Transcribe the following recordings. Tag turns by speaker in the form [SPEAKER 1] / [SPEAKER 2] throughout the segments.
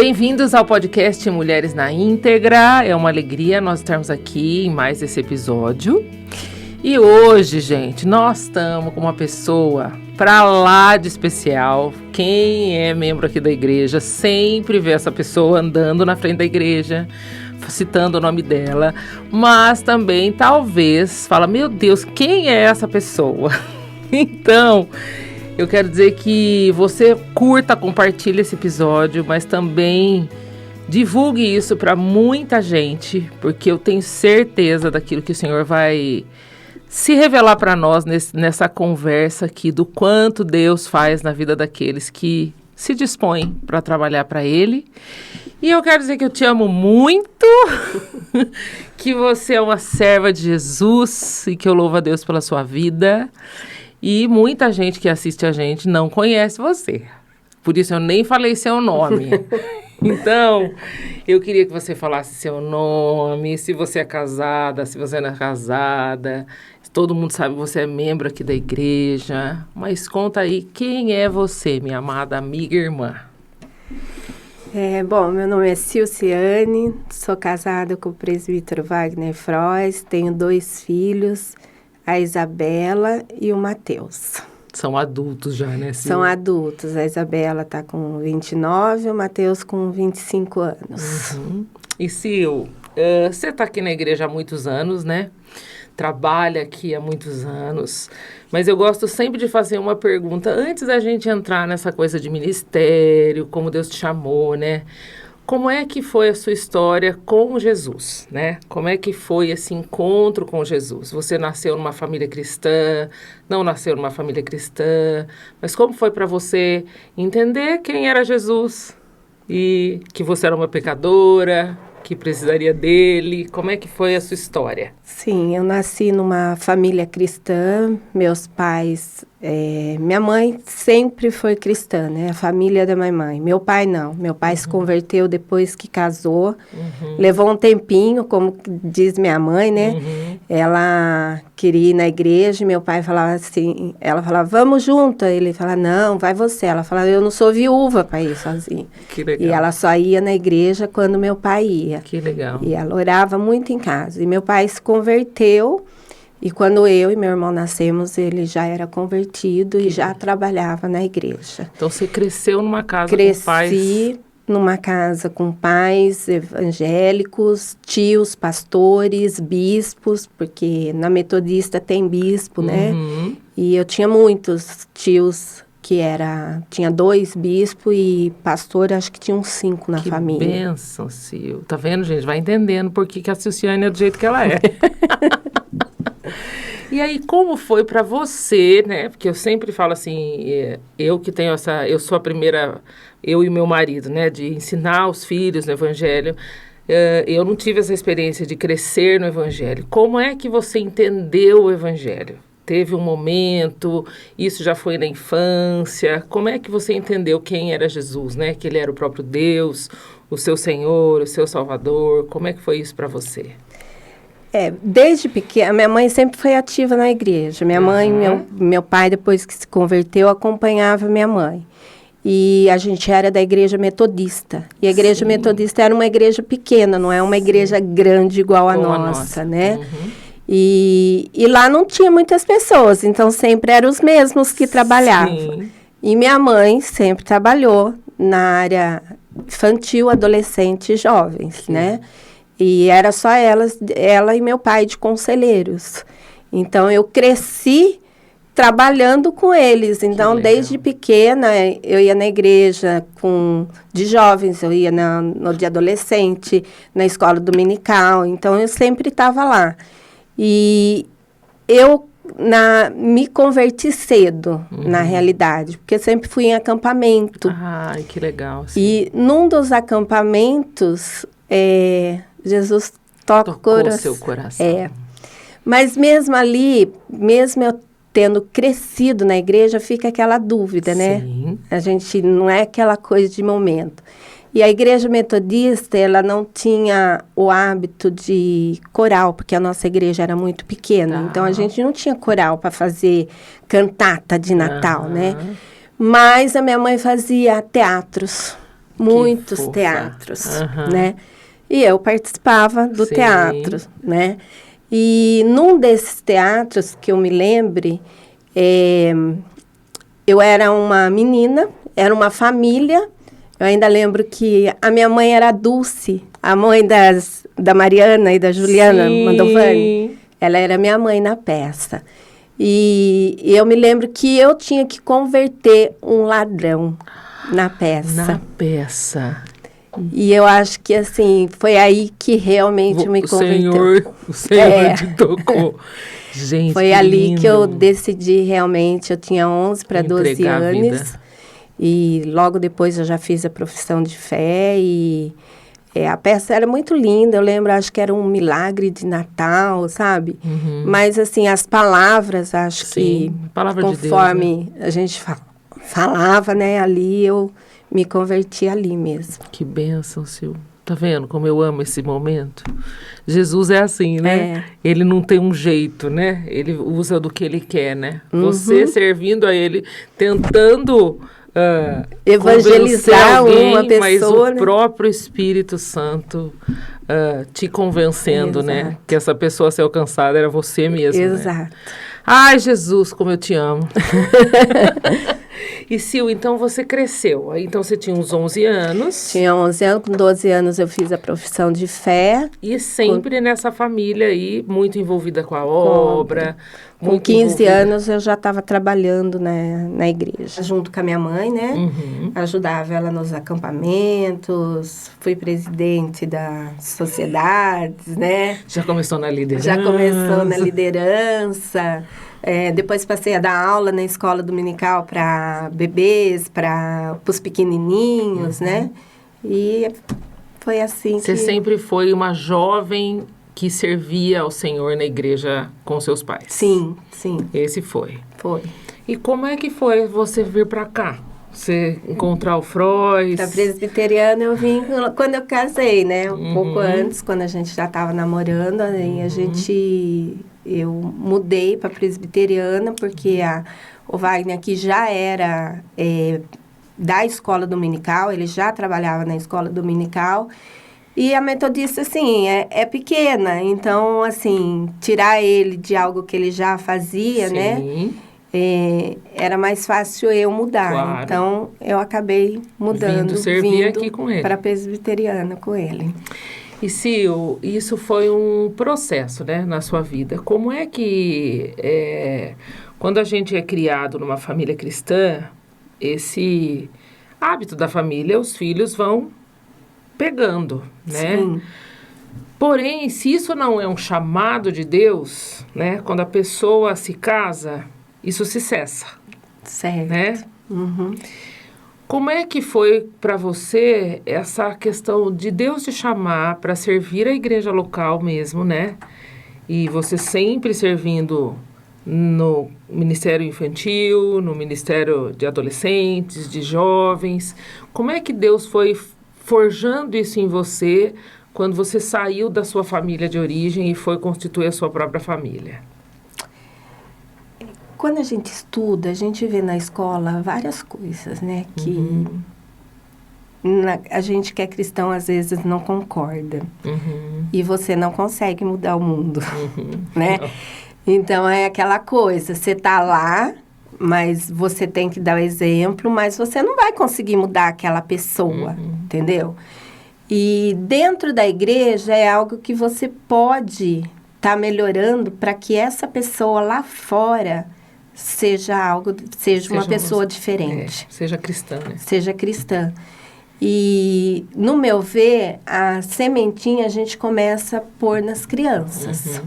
[SPEAKER 1] Bem-vindos ao podcast Mulheres na Íntegra. É uma alegria nós estarmos aqui em mais esse episódio. E hoje, gente, nós estamos com uma pessoa pra lá de especial. Quem é membro aqui da igreja sempre vê essa pessoa andando na frente da igreja, citando o nome dela, mas também talvez fala, meu Deus, quem é essa pessoa? Então, eu quero dizer que você curta, compartilhe esse episódio, mas também divulgue isso para muita gente, porque eu tenho certeza daquilo que o Senhor vai se revelar para nós nessa conversa aqui, do quanto Deus faz na vida daqueles que se dispõem para trabalhar para Ele. E eu quero dizer que eu te amo muito, que você é uma serva de Jesus e que eu louvo a Deus pela sua vida. E muita gente que assiste a gente não conhece você. Por isso eu nem falei seu nome. Então, eu queria que você falasse seu nome, se você é casada, se você não é casada. Todo mundo sabe que você é membro aqui da igreja. Mas conta aí, quem é você, minha amada amiga e irmã?
[SPEAKER 2] Bom, meu nome é Silciane, sou casada com o presbítero Wagner Frois, tenho 2 filhos, a Isabela e o Matheus.
[SPEAKER 1] São adultos já, né, Sil?
[SPEAKER 2] São adultos. A Isabela está com 29 e o Matheus com 25 anos.
[SPEAKER 1] Uhum. E, Sil, você está aqui na igreja há muitos anos, né? Trabalha aqui há muitos anos. Mas eu gosto sempre de fazer uma pergunta, antes da gente entrar nessa coisa de ministério, como Deus te chamou, né? Como é que foi a sua história com Jesus, né? Como é que foi esse encontro com Jesus? Você nasceu numa família cristã, não nasceu numa família cristã, mas como foi para você entender quem era Jesus e que você era uma pecadora, que precisaria dele? Como é que foi a sua história?
[SPEAKER 2] Sim, eu nasci numa família cristã, meus pais... minha mãe sempre foi cristã, né? A família da minha mãe. Meu pai não. Meu pai se converteu depois que casou. Levou um tempinho, como diz minha mãe, né? Ela queria ir na igreja e meu pai falava assim... Ela falava, vamos junto. Ele falava, não, vai você. Ela falava, eu não sou viúva para ir sozinha.
[SPEAKER 1] Que legal.
[SPEAKER 2] E ela só ia na igreja quando meu pai ia.
[SPEAKER 1] Que legal.
[SPEAKER 2] E ela orava muito em casa. E meu pai se converteu... E quando eu e meu irmão nascemos, ele já era convertido e já trabalhava na igreja.
[SPEAKER 1] Então, você cresceu numa casa com pais...
[SPEAKER 2] Cresci numa casa com pais evangélicos, tios, pastores, bispos, porque na Metodista tem bispo, né? E eu tinha muitos tios tinha 2 bispos e pastor, acho que tinha uns 5 na família. Que
[SPEAKER 1] bênção, Sil. Tá vendo, gente? Vai entendendo por que a Silciane é do jeito que ela é. E aí, como foi para você, né? Porque eu sempre falo assim, eu sou a primeira, eu e meu marido, né? De ensinar os filhos no evangelho. Eu não tive essa experiência de crescer no evangelho. Como é que você entendeu o evangelho? Teve um momento, isso já foi na infância. Como é que você entendeu quem era Jesus, né? Que ele era o próprio Deus, o seu Senhor, o seu Salvador. Como é que foi isso para você?
[SPEAKER 2] Desde pequena, minha mãe sempre foi ativa na igreja. Minha mãe, meu pai, depois que se converteu, acompanhava minha mãe. E a gente era da igreja metodista. E a igreja metodista era uma igreja pequena, não é uma igreja grande igual a nossa, né? E lá não tinha muitas pessoas, então sempre eram os mesmos que trabalhavam. E minha mãe sempre trabalhou na área infantil, adolescente e jovens, né? E era só ela e meu pai de conselheiros. Então, eu cresci trabalhando com eles. Então, desde pequena, eu ia na igreja de jovens, eu ia no de adolescente, na escola dominical. Então, eu sempre estava lá. E eu me converti cedo, na realidade, porque eu sempre fui em acampamento.
[SPEAKER 1] Ai, que legal. Sim.
[SPEAKER 2] E num dos acampamentos... Jesus tocou
[SPEAKER 1] seu coração.
[SPEAKER 2] Mas mesmo ali, mesmo eu tendo crescido na igreja, fica aquela dúvida, né? A gente não é aquela coisa de momento. E a igreja metodista, ela não tinha o hábito de coral, porque a nossa igreja era muito pequena. Então, a gente não tinha coral para fazer cantata de Natal, né? Mas a minha mãe fazia teatros. muitos teatros, né? E eu participava do teatro, né? E num desses teatros que eu me lembre, eu era uma menina, era uma família. Eu ainda lembro que a minha mãe era a Dulce, a mãe da Mariana e da Juliana Mandovani. Ela era minha mãe na peça. E eu me lembro que eu tinha que converter um ladrão na peça.
[SPEAKER 1] Na peça.
[SPEAKER 2] E eu acho que, assim, foi aí que realmente me converteu.
[SPEAKER 1] O Senhor te tocou. Gente,
[SPEAKER 2] foi ali que eu decidi realmente. Eu tinha 11 para 12 anos. E logo depois eu já fiz a profissão de fé. E a peça era muito linda. Eu lembro, acho que era um milagre de Natal, sabe? Mas, assim, as palavras, acho que
[SPEAKER 1] palavra
[SPEAKER 2] conforme
[SPEAKER 1] de Deus, né?
[SPEAKER 2] a gente falava, né? Ali eu me converti ali mesmo.
[SPEAKER 1] Que bênção, Sil. Tá vendo como eu amo esse momento? Jesus é assim, né? Ele não tem um jeito, né? Ele usa do que ele quer, né? Você servindo a ele, tentando
[SPEAKER 2] evangelizar
[SPEAKER 1] alguém,
[SPEAKER 2] uma pessoa,
[SPEAKER 1] mas o próprio Espírito Santo te convencendo, né? Que essa pessoa a ser alcançada era você mesmo,
[SPEAKER 2] Exato.
[SPEAKER 1] Né? Ai, Jesus, como eu te amo. E, Sil, então você cresceu. Aí, então você tinha uns 11 anos.
[SPEAKER 2] Tinha 11 anos. Com 12 anos eu fiz a profissão de fé.
[SPEAKER 1] E sempre nessa família aí, muito envolvida com a obra.
[SPEAKER 2] Com 15 anos eu já estava trabalhando na igreja. Junto com a minha mãe, né? Ajudava ela nos acampamentos. Fui presidente das sociedades, né?
[SPEAKER 1] Já começou na liderança.
[SPEAKER 2] Já começou na liderança. Depois passei a dar aula na escola dominical para bebês, para os pequenininhos, né? E foi assim
[SPEAKER 1] Você sempre foi uma jovem que servia ao Senhor na igreja com seus pais.
[SPEAKER 2] Sim, sim.
[SPEAKER 1] Esse foi.
[SPEAKER 2] Foi.
[SPEAKER 1] E como é que foi você vir para cá? Você encontrar o Frois?
[SPEAKER 2] Da presbiteriana eu vim quando eu casei, né? Um pouco antes, quando a gente já estava namorando, aí eu mudei para presbiteriana, porque o Wagner aqui já era da escola dominical, ele já trabalhava na escola dominical. E a metodista, assim, é pequena. Então, assim, tirar ele de algo que ele já fazia, né? Era mais fácil eu mudar. Claro. Então, eu acabei mudando, vindo
[SPEAKER 1] aqui com ele.
[SPEAKER 2] Para a presbiteriana com ele.
[SPEAKER 1] E, Sil, isso foi um processo, né, na sua vida. Como é que, quando a gente é criado numa família cristã, esse hábito da família, os filhos vão pegando, né?
[SPEAKER 2] Sim.
[SPEAKER 1] Porém, se isso não é um chamado de Deus, né, quando a pessoa se casa, isso se cessa.
[SPEAKER 2] Certo.
[SPEAKER 1] Né? Como é que foi para você essa questão de Deus te chamar para servir a igreja local mesmo, né? E você sempre servindo no Ministério Infantil, no Ministério de Adolescentes, de Jovens. Como é que Deus foi forjando isso em você quando você saiu da sua família de origem e foi constituir a sua própria família?
[SPEAKER 2] Quando a gente estuda, a gente vê na escola várias coisas, né? Que a gente que é cristão, às vezes, não concorda. E você não consegue mudar o mundo, né? Não. Então, é aquela coisa, você tá lá, mas você tem que dar o exemplo, mas você não vai conseguir mudar aquela pessoa, entendeu? E dentro da igreja é algo que você pode estar melhorando para que essa pessoa lá fora seja uma pessoa diferente.
[SPEAKER 1] Seja cristã, né?
[SPEAKER 2] Seja cristã. E, no meu ver, a sementinha a gente começa a pôr nas crianças.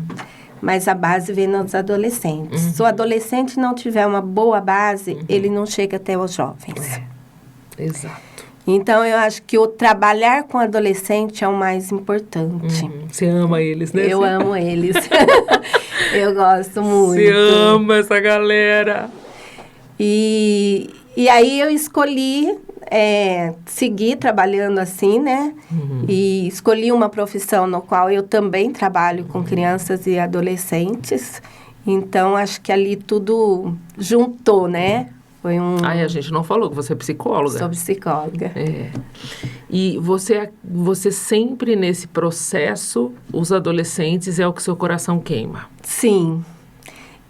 [SPEAKER 2] Mas a base vem nos adolescentes. Se o adolescente não tiver uma boa base, ele não chega até os jovens.
[SPEAKER 1] Exato.
[SPEAKER 2] Então, eu acho que o trabalhar com adolescente é o mais importante.
[SPEAKER 1] Você ama eles, né?
[SPEAKER 2] Eu amo eles. Eu gosto muito.
[SPEAKER 1] Você ama essa galera.
[SPEAKER 2] E aí eu escolhi seguir trabalhando assim, né? E escolhi uma profissão no qual eu também trabalho com crianças e adolescentes. Então, acho que ali tudo juntou, né? Foi
[SPEAKER 1] A gente não falou que você é psicóloga.
[SPEAKER 2] Sou psicóloga.
[SPEAKER 1] E você sempre nesse processo, os adolescentes é o que seu coração queima.
[SPEAKER 2] Sim.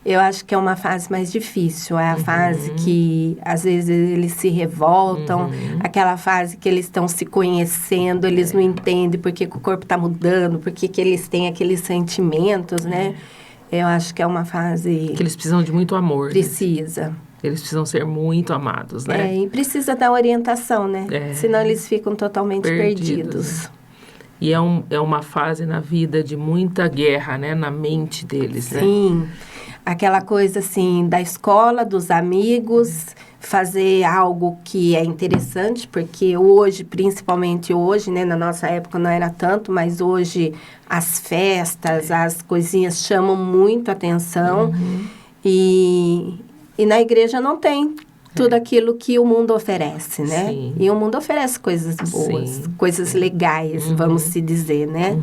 [SPEAKER 2] Eu acho que é uma fase mais difícil. É a fase que, às vezes, eles se revoltam. Aquela fase que eles estão se conhecendo, eles não entendem por que o corpo está mudando, por que eles têm aqueles sentimentos, né? Eu acho que é uma fase...
[SPEAKER 1] Que eles precisam de muito amor.
[SPEAKER 2] Precisa.
[SPEAKER 1] Né? Eles precisam ser muito amados, né?
[SPEAKER 2] E precisa dar orientação, né? Senão eles ficam totalmente perdidos.
[SPEAKER 1] E é uma fase na vida de muita guerra, né? Na mente deles, né?
[SPEAKER 2] Sim. Aquela coisa, assim, da escola, dos amigos, fazer algo que é interessante, porque hoje, principalmente hoje, né? Na nossa época não era tanto, mas hoje as festas, as coisinhas chamam muito atenção. E na igreja não tem tudo aquilo que o mundo oferece, né?
[SPEAKER 1] Sim.
[SPEAKER 2] E o mundo oferece coisas boas, coisas legais, vamos se dizer, né?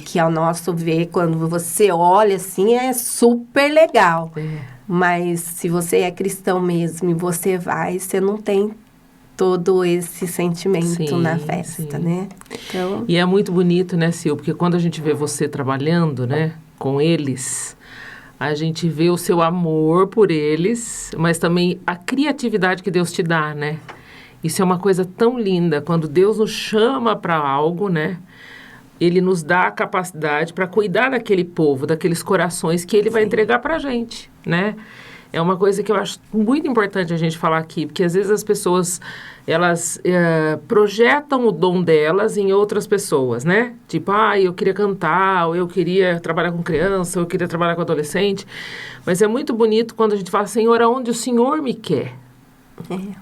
[SPEAKER 2] Que ao nosso ver, quando você olha assim, é super legal. Mas se você é cristão mesmo e você vai, você não tem todo esse sentimento na festa, né? Então...
[SPEAKER 1] E é muito bonito, né, Sil? Porque quando a gente vê você trabalhando, né, com eles... A gente vê o seu amor por eles, mas também a criatividade que Deus te dá, né? Isso é uma coisa tão linda. Quando Deus nos chama para algo, né? Ele nos dá a capacidade para cuidar daquele povo, daqueles corações que Ele vai entregar para a gente, né? É uma coisa que eu acho muito importante a gente falar aqui, porque às vezes as pessoas, elas projetam o dom delas em outras pessoas, né? Tipo, eu queria cantar, ou eu queria trabalhar com criança, ou eu queria trabalhar com adolescente. Mas é muito bonito quando a gente fala, Senhor, aonde o Senhor me quer?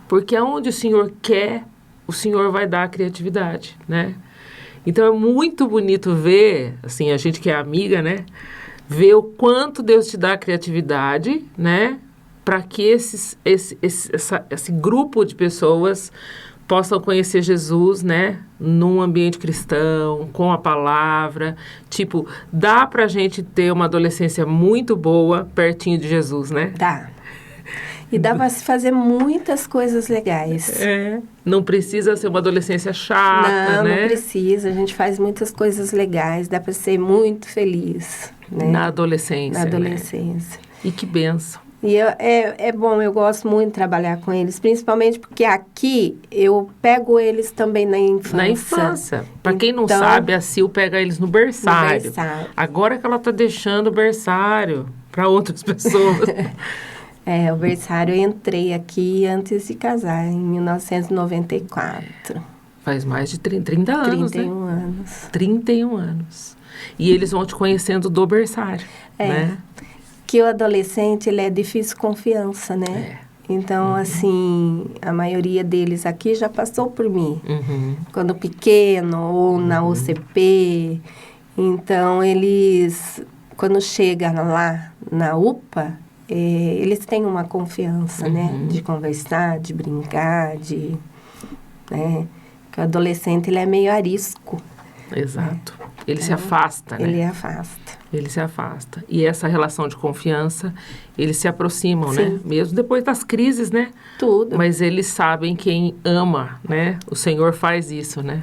[SPEAKER 1] Porque aonde o Senhor quer, o Senhor vai dar a criatividade, né? Então é muito bonito ver, assim, a gente que é amiga, né? Ver o quanto Deus te dá a criatividade, né? Para que esse grupo de pessoas possam conhecer Jesus, né? Num ambiente cristão, com a palavra. Tipo, dá pra gente ter uma adolescência muito boa pertinho de Jesus, né?
[SPEAKER 2] Dá. E dá para se fazer muitas coisas legais.
[SPEAKER 1] Não precisa ser uma adolescência chata, né?
[SPEAKER 2] Não precisa. A gente faz muitas coisas legais. Dá para ser muito feliz, né?
[SPEAKER 1] Na adolescência.
[SPEAKER 2] Na adolescência.
[SPEAKER 1] Né? E que bênção.
[SPEAKER 2] E é bom, eu gosto muito de trabalhar com eles, principalmente porque aqui eu pego eles também na infância.
[SPEAKER 1] Na infância. Para quem não sabe, a Sil pega eles no berçário. Agora que ela está deixando o berçário para outras pessoas.
[SPEAKER 2] O berçário eu entrei aqui antes de casar, em 1994.
[SPEAKER 1] Faz mais de 30 anos,
[SPEAKER 2] 31 anos.
[SPEAKER 1] 31 anos. E eles vão te conhecendo do berçário, né?
[SPEAKER 2] Que o adolescente, ele é difícil confiança, né? Então, assim, a maioria deles aqui já passou por mim. Quando pequeno, ou na UCP. Então, eles, quando chegam lá na UPA... eles têm uma confiança, né? De conversar, de brincar, né? Porque o adolescente, ele é meio arisco.
[SPEAKER 1] Exato. Né? Ele se afasta, né? Ele se afasta. E essa relação de confiança, eles se aproximam, né? Mesmo depois das crises, né?
[SPEAKER 2] Tudo.
[SPEAKER 1] Mas eles sabem quem ama, né? O Senhor faz isso, né?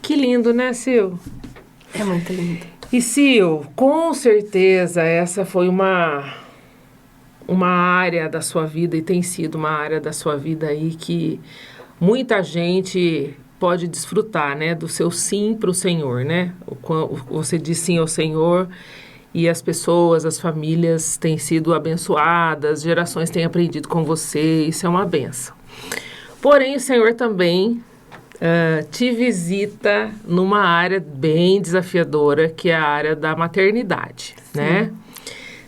[SPEAKER 1] Que lindo, né, Sil?
[SPEAKER 2] É muito lindo.
[SPEAKER 1] E, Sil, com certeza, essa foi uma área da sua vida, e tem sido uma área da sua vida aí que muita gente pode desfrutar, né, do seu sim para o Senhor, né? Você diz sim ao Senhor e as pessoas, as famílias têm sido abençoadas, gerações têm aprendido com você, isso é uma bênção. Porém, o Senhor também te visita numa área bem desafiadora, que é a área da maternidade, né?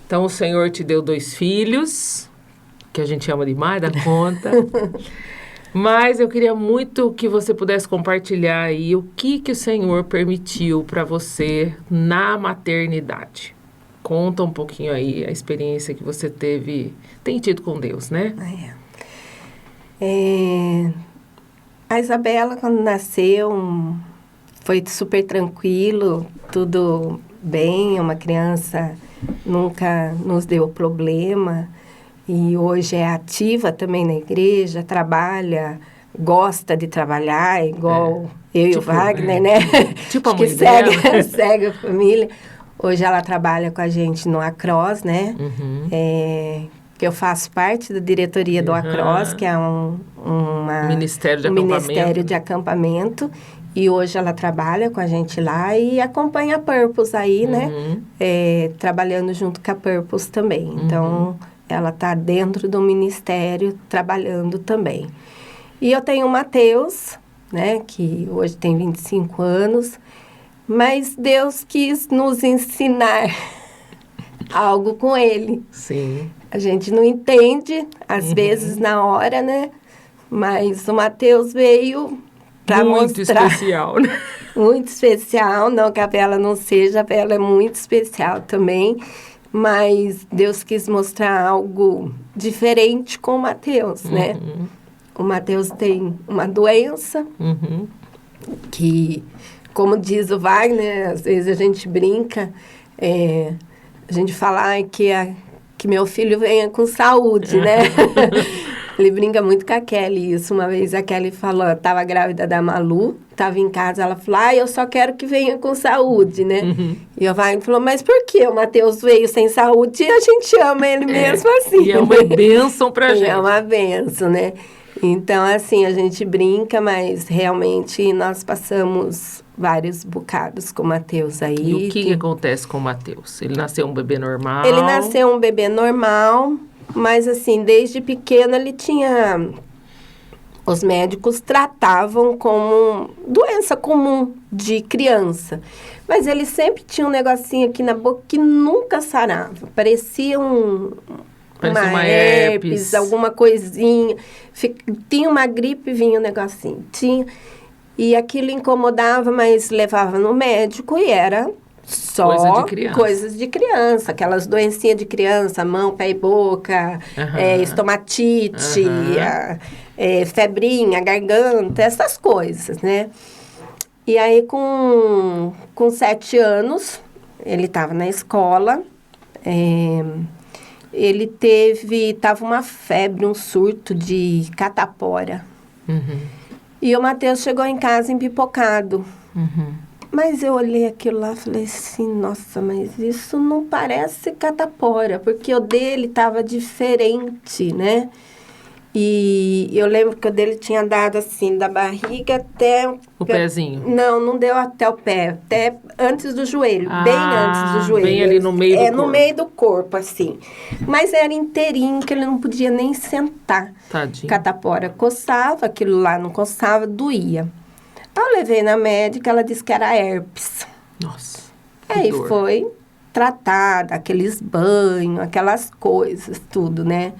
[SPEAKER 1] Então, o Senhor te deu 2 filhos, que a gente ama demais da conta. Mas eu queria muito que você pudesse compartilhar aí o que o Senhor permitiu para você na maternidade. Conta um pouquinho aí a experiência que você tem tido com Deus, né?
[SPEAKER 2] A Isabela, quando nasceu, foi super tranquilo, tudo bem, uma criança... Nunca nos deu problema. e hoje é ativa também na igreja, trabalha, gosta de trabalhar, igual eu e o Wagner, né?
[SPEAKER 1] Tipo a
[SPEAKER 2] que
[SPEAKER 1] mãe dela.
[SPEAKER 2] segue a família. Hoje ela trabalha com a gente no Acros, né? Que eu faço parte da diretoria do Acros, que é um ministério de acampamento. E hoje ela trabalha com a gente lá e acompanha a Purpose aí, né? Trabalhando junto com a Purpose também. Então, ela está dentro do ministério, trabalhando também. E eu tenho o Matheus, né? Que hoje tem 25 anos. Mas Deus quis nos ensinar algo com ele.
[SPEAKER 1] Sim.
[SPEAKER 2] A gente não entende, às vezes, na hora, né? Mas o Matheus veio para mostrar...
[SPEAKER 1] Muito especial, né?
[SPEAKER 2] Muito especial, não que a Bela não seja, a Bela é muito especial também. Mas Deus quis mostrar algo diferente com o Matheus, né? O Matheus tem uma doença que, como diz o Wagner, às vezes a gente brinca, a gente fala que meu filho venha com saúde, né? Ele brinca muito com a Kelly isso. Uma vez a Kelly falou, estava grávida da Malu, estava em casa, ela falou, eu só quero que venha com saúde, né? E o Wagner falou, mas por que o Matheus veio sem saúde e a gente ama ele mesmo assim?
[SPEAKER 1] E é uma bênção pra gente.
[SPEAKER 2] É uma bênção, né? Então, assim, a gente brinca, mas realmente nós passamos vários bocados com o Matheus aí.
[SPEAKER 1] E o que acontece com o Matheus? Ele nasceu um bebê normal?
[SPEAKER 2] Ele nasceu um bebê normal, mas assim, desde pequeno ele tinha... Os médicos tratavam como doença comum de criança. Mas ele sempre tinha um negocinho aqui na boca que nunca sarava. Parecia uma herpes, alguma coisinha. Tinha uma gripe, vinha um negocinho. E aquilo incomodava, mas levava no médico e era só coisas de criança. Aquelas doencinhas de criança, mão, pé e boca, estomatite, febrinha, garganta, essas coisas, né? E aí, com 7 anos, ele estava na escola, ele tava uma febre, um surto de catapora. E o Matheus chegou em casa empipocado. Mas eu olhei aquilo lá e falei assim, nossa, mas isso não parece catapora, porque o dele estava diferente, né? E eu lembro que o dele tinha dado assim, da barriga até...
[SPEAKER 1] O pezinho?
[SPEAKER 2] Não deu até o pé, até antes do joelho, bem antes do joelho.
[SPEAKER 1] Bem ali no meio do corpo.
[SPEAKER 2] No meio do corpo, assim. Mas era inteirinho, que ele não podia nem sentar.
[SPEAKER 1] Tadinho.
[SPEAKER 2] Catapora coçava, aquilo lá não coçava, doía. Eu levei na médica, ela disse que era herpes.
[SPEAKER 1] Nossa.
[SPEAKER 2] Aí foi tratada, aqueles banhos, aquelas coisas, tudo, né?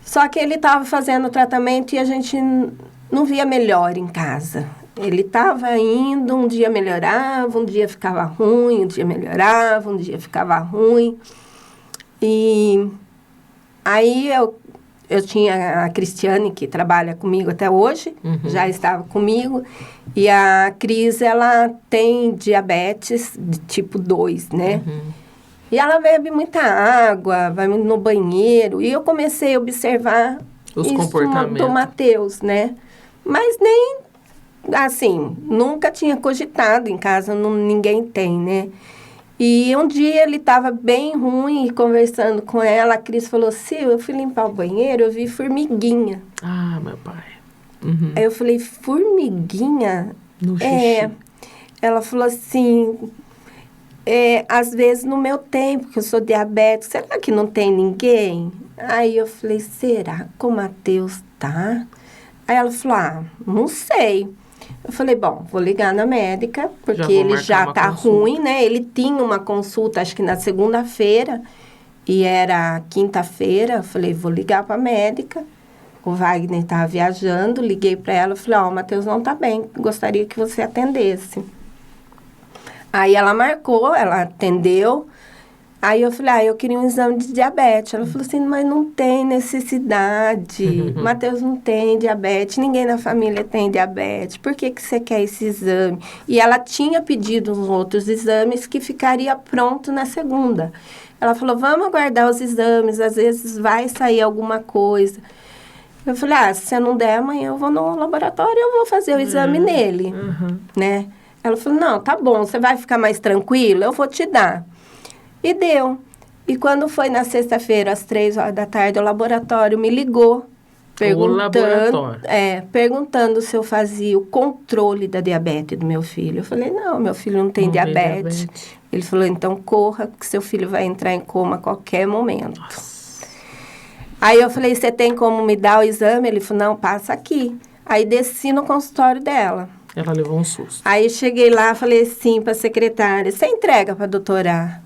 [SPEAKER 2] Só que ele estava fazendo o tratamento e a gente não via melhor em casa. Ele estava indo, um dia melhorava, um dia ficava ruim, um dia melhorava, um dia ficava ruim. E aí eu tinha a Cristiane, que trabalha comigo até hoje, já estava comigo. E a Cris, ela tem diabetes de tipo 2, né? E ela bebe muita água, vai no banheiro. E eu comecei a observar
[SPEAKER 1] os comportamentos
[SPEAKER 2] do Matheus, né? Mas nem, assim, nunca tinha cogitado em casa, ninguém tem, né? E um dia ele estava bem ruim e conversando com ela, a Cris falou, Sil, eu fui limpar o banheiro, eu vi formiguinha.
[SPEAKER 1] Ah, meu pai.
[SPEAKER 2] Aí eu falei, formiguinha?
[SPEAKER 1] No xixi.
[SPEAKER 2] Ela falou assim... às vezes no meu tempo, que eu sou diabética, será que não tem ninguém? Aí eu falei, será que o Matheus tá? Aí ela falou, não sei. Eu falei, bom, vou ligar na médica, porque ele já tá ruim, né? Ele tinha uma consulta, acho que na segunda-feira, e era quinta-feira. Eu falei, vou ligar pra médica. O Wagner tava viajando, liguei pra ela, falei, o Matheus não tá bem, gostaria que você atendesse. Aí ela marcou, ela atendeu, Aí eu falei, eu queria um exame de diabetes. Ela falou assim, mas não tem necessidade. Matheus não tem diabetes, ninguém na família tem diabetes. Por que você quer esse exame? E ela tinha pedido uns outros exames que ficaria pronto na segunda. Ela falou, vamos aguardar os exames, às vezes vai sair alguma coisa. Eu falei, se você não der, amanhã eu vou no laboratório e eu vou fazer o exame nele, né? Ela falou, não, tá bom, você vai ficar mais tranquilo? Eu vou te dar. E deu. E quando foi na sexta-feira, às 3 horas da tarde, o laboratório me ligou, perguntando se eu fazia o controle da diabetes do meu filho. Eu falei, não, meu filho não tem diabetes. Ele falou, então corra, que seu filho vai entrar em coma a qualquer momento. Nossa. Aí eu falei, você tem como me dar o exame? Ele falou, não, passa aqui. Aí desci no consultório dela.
[SPEAKER 1] Ela levou um susto.
[SPEAKER 2] Aí cheguei lá, falei assim para a secretária, você entrega para a doutora,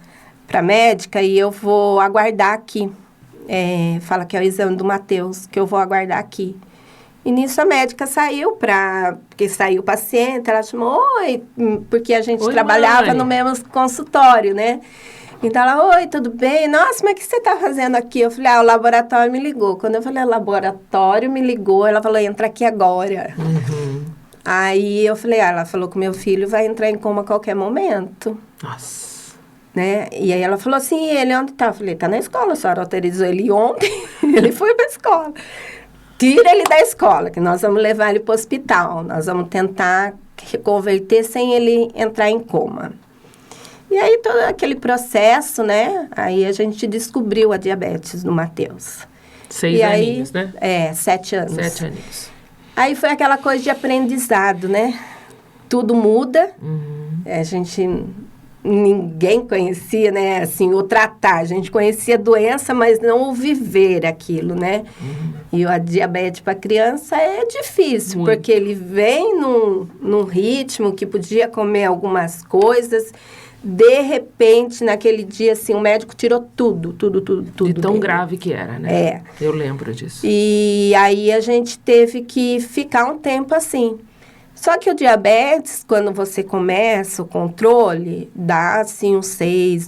[SPEAKER 2] para a médica, e eu vou aguardar aqui. Fala que é o exame do Matheus, que eu vou aguardar aqui. E nisso a médica saiu porque saiu o paciente, ela chamou, oi, porque a gente trabalhava no mesmo consultório, né? Então ela, oi, tudo bem? Nossa, mas o que você está fazendo aqui? Eu falei, o laboratório me ligou. Quando eu falei, o laboratório me ligou, ela falou, entra aqui agora. Aí eu falei, ela falou que meu filho vai entrar em coma a qualquer momento.
[SPEAKER 1] Nossa.
[SPEAKER 2] Né? E aí ela falou assim, ele onde tá? Eu falei, tá na escola, a senhora autorizou ele ontem, ele foi para a escola. Tira ele da escola, que nós vamos levar ele para o hospital. Nós vamos tentar reconverter sem ele entrar em coma. E aí, todo aquele processo, né? Aí a gente descobriu a diabetes do Matheus.
[SPEAKER 1] 6 aninhos, né?
[SPEAKER 2] 7 anos.
[SPEAKER 1] 7 aninhos.
[SPEAKER 2] Aí foi aquela coisa de aprendizado, né? Tudo muda. Ninguém conhecia, né? Assim, o tratar. A gente conhecia a doença, mas não o viver aquilo, né? E a diabetes para criança é difícil, muito. Porque ele vem num ritmo que podia comer algumas coisas. De repente, naquele dia, assim, o médico tirou tudo. De
[SPEAKER 1] tão
[SPEAKER 2] dele.
[SPEAKER 1] Grave que era, né? Eu lembro disso.
[SPEAKER 2] E aí, a gente teve que ficar um tempo assim. Só que o diabetes, quando você começa o controle, dá, assim,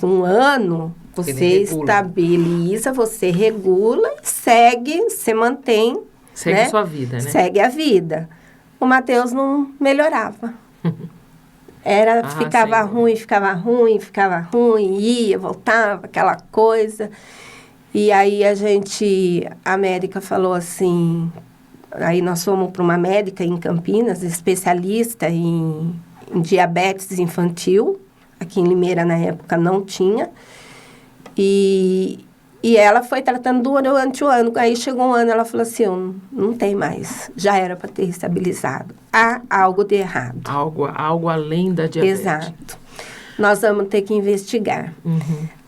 [SPEAKER 2] um ano, você estabiliza, você regula, segue, você mantém.
[SPEAKER 1] Segue a sua vida, né?
[SPEAKER 2] Segue a vida. O Matheus não melhorava. Ficava ruim, ia, voltava, aquela coisa. E aí a médica falou assim, aí nós fomos para uma médica em Campinas, especialista em diabetes infantil, aqui em Limeira na época não tinha, e ela foi tratando durante o ano. Aí chegou um ano, ela falou assim, não tem mais, já era para ter estabilizado. Há algo de errado.
[SPEAKER 1] Algo além da diabetes.
[SPEAKER 2] Exato. Nós vamos ter que investigar.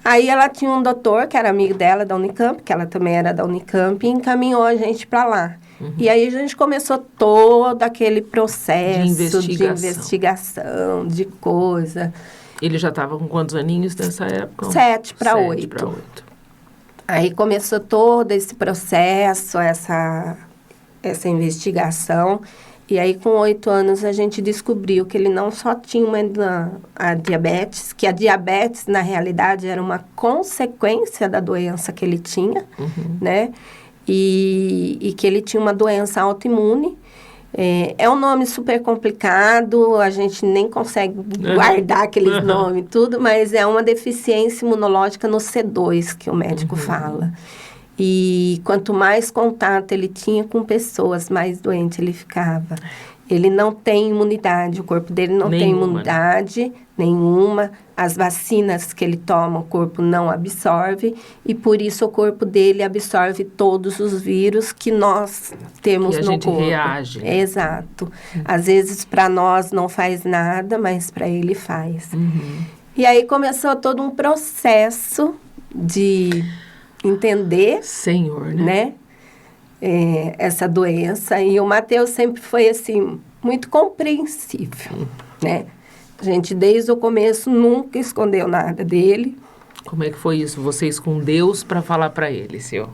[SPEAKER 2] Aí ela tinha um doutor, que era amigo dela, da Unicamp, que ela também era da Unicamp, e encaminhou a gente para lá. E aí a gente começou todo aquele processo de investigação, de coisa.
[SPEAKER 1] Ele já estava com quantos aninhos nessa época?
[SPEAKER 2] 7 para 8. Aí começou todo esse processo, essa investigação. E aí, com 8 anos, a gente descobriu que ele não só tinha a diabetes, que a diabetes, na realidade, era uma consequência da doença que ele tinha, né? E que ele tinha uma doença autoimune. É um nome super complicado, a gente nem consegue guardar aqueles nomes e tudo, mas é uma deficiência imunológica no C2, que o médico fala. E quanto mais contato ele tinha com pessoas, mais doente ele ficava. Ele não tem imunidade, o corpo dele não tem imunidade nenhuma. As vacinas que ele toma, o corpo não absorve. E por isso o corpo dele absorve todos os vírus que nós temos no corpo.
[SPEAKER 1] E a gente reage. Né?
[SPEAKER 2] Exato. Às vezes para nós não faz nada, mas para ele faz. E aí começou todo um processo de entender,
[SPEAKER 1] Senhor, né?
[SPEAKER 2] Essa doença. E o Matheus sempre foi, assim, muito compreensível, né? A gente, desde o começo, nunca escondeu nada dele.
[SPEAKER 1] Como é que foi isso? Você escondeu para falar para ele, senhor?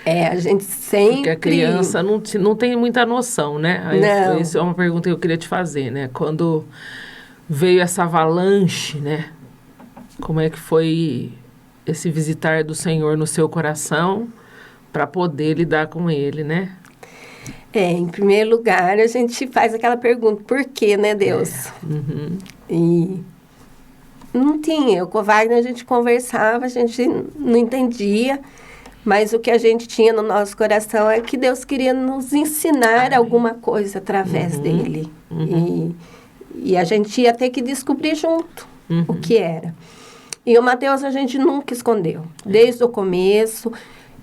[SPEAKER 2] A gente sempre...
[SPEAKER 1] Porque a criança não tem muita noção, né?
[SPEAKER 2] Não.
[SPEAKER 1] Isso é uma pergunta que eu queria te fazer, né? Quando veio essa avalanche, né? Como é que foi esse visitar do Senhor no seu coração para poder lidar com ele, né?
[SPEAKER 2] Em primeiro lugar, a gente faz aquela pergunta, por quê, né, Deus? E não tinha, com o Wagner a gente conversava, a gente não entendia, mas o que a gente tinha no nosso coração é que Deus queria nos ensinar alguma coisa através dele. E a gente ia ter que descobrir junto o que era. E o Mateus a gente nunca escondeu, desde o começo.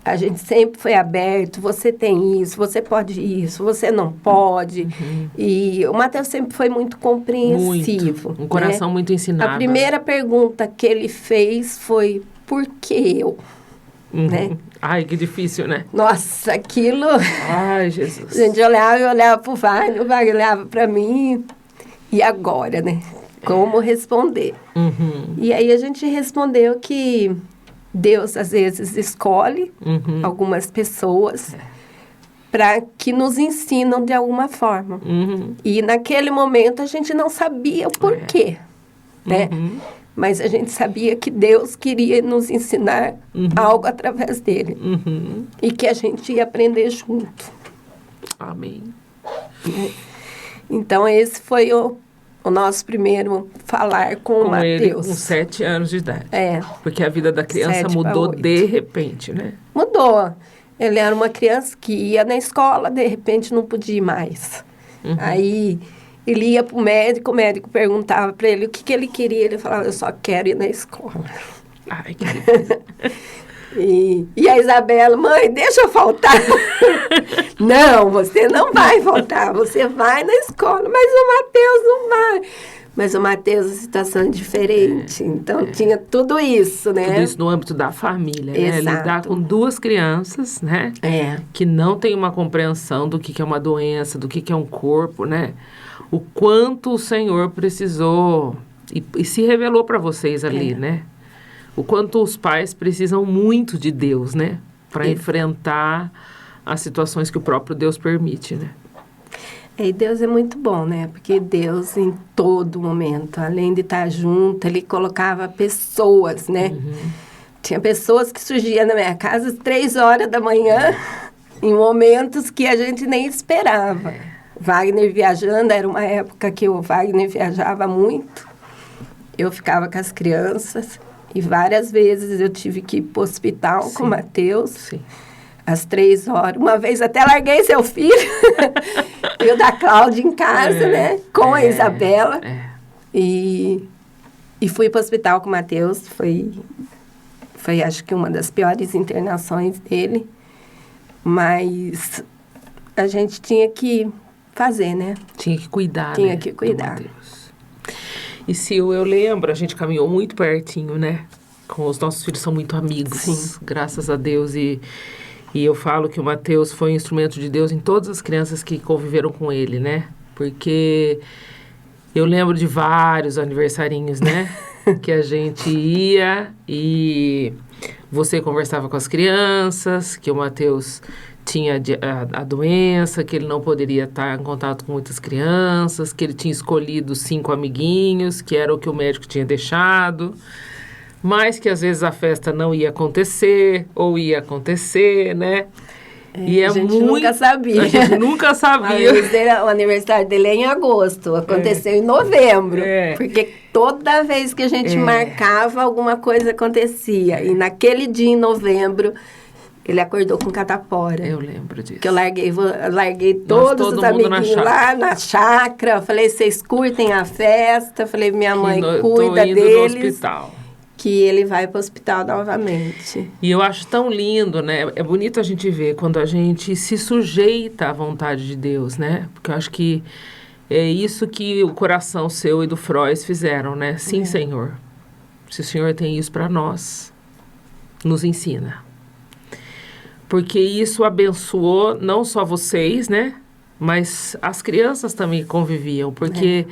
[SPEAKER 2] A gente sempre foi aberto, você tem isso, você pode isso, você não pode. E o Mateus sempre foi muito compreensivo.
[SPEAKER 1] Um coração muito ensinável.
[SPEAKER 2] A primeira pergunta que ele fez foi, por que eu? Né?
[SPEAKER 1] Ai, que difícil, né?
[SPEAKER 2] Nossa, aquilo...
[SPEAKER 1] Ai, Jesus.
[SPEAKER 2] A gente olhava pro Wagner, o Wagner olhava para mim. E agora, né? Como responder? E aí a gente respondeu que Deus, às vezes, escolhe algumas pessoas para que nos ensinam de alguma forma. E naquele momento a gente não sabia o porquê, né? Mas a gente sabia que Deus queria nos ensinar algo através dele. E que a gente ia aprender junto.
[SPEAKER 1] Amém.
[SPEAKER 2] Então, esse foi o nosso primeiro falar com o Mateus.
[SPEAKER 1] Ele com 7 anos de idade. Porque a vida da criança mudou de repente, né?
[SPEAKER 2] Mudou. Ele era uma criança que ia na escola, de repente não podia ir mais. Aí ele ia para o médico perguntava para ele o que ele queria. Ele falava, eu só quero ir na escola.
[SPEAKER 1] Ai, que difícil.
[SPEAKER 2] E a Isabela, mãe, deixa eu faltar. Não, você não vai faltar, você vai na escola, mas o Mateus não vai. Mas o Mateus, a situação é diferente, então tinha tudo isso, né?
[SPEAKER 1] Tudo isso no âmbito da família, né? Lidar com 2 crianças, né? Que não tem uma compreensão do que é uma doença, do que é um corpo, né? O quanto o Senhor precisou e se revelou para vocês ali, né? O quanto os pais precisam muito de Deus, né? Para enfrentar as situações que o próprio Deus permite, né?
[SPEAKER 2] E Deus é muito bom, né? Porque Deus, em todo momento, além de estar junto, Ele colocava pessoas, né? Tinha pessoas que surgiam na minha casa às 3 horas da manhã, em momentos que a gente nem esperava. Wagner viajando, era uma época que o Wagner viajava muito. Eu ficava com as crianças. E várias vezes eu tive que ir para o hospital com o Mateus, às 3 horas. Uma vez até larguei seu filho, e o da Cláudia em casa, né? Com a Isabela. E fui para o hospital com o Mateus. Foi, acho que, uma das piores internações dele. Mas a gente tinha que fazer, né?
[SPEAKER 1] Tinha que cuidar,
[SPEAKER 2] Tinha que cuidar.
[SPEAKER 1] E se eu lembro, a gente caminhou muito pertinho, né? Com os nossos filhos são muito amigos, graças a Deus. E eu falo que o Mateus foi um instrumento de Deus em todas as crianças que conviveram com ele, né? Porque eu lembro de vários aniversarinhos, né? Que a gente ia e você conversava com as crianças, que o Mateus tinha a doença, que ele não poderia estar em contato com muitas crianças, que ele tinha escolhido 5 amiguinhos, que era o que o médico tinha deixado, mas que às vezes a festa não ia acontecer, ou ia acontecer, né?
[SPEAKER 2] E a gente nunca sabia.
[SPEAKER 1] A gente nunca sabia.
[SPEAKER 2] O aniversário dele é em agosto, aconteceu em novembro. Porque toda vez que a gente marcava, alguma coisa acontecia. E naquele dia, em novembro, ele acordou com catapora.
[SPEAKER 1] Eu lembro disso.
[SPEAKER 2] Que eu larguei todos os amiguinhos lá na chácara. Falei, vocês curtem a festa. Falei, minha mãe cuida deles.
[SPEAKER 1] No hospital.
[SPEAKER 2] Que ele vai para o hospital novamente.
[SPEAKER 1] E eu acho tão lindo, né? É bonito a gente ver quando a gente se sujeita à vontade de Deus, né? Porque eu acho que é isso que o coração seu e do Frois fizeram, né? Sim, Senhor. Se o Senhor tem isso para nós, nos ensina. Porque isso abençoou não só vocês, né? Mas as crianças também conviviam. Porque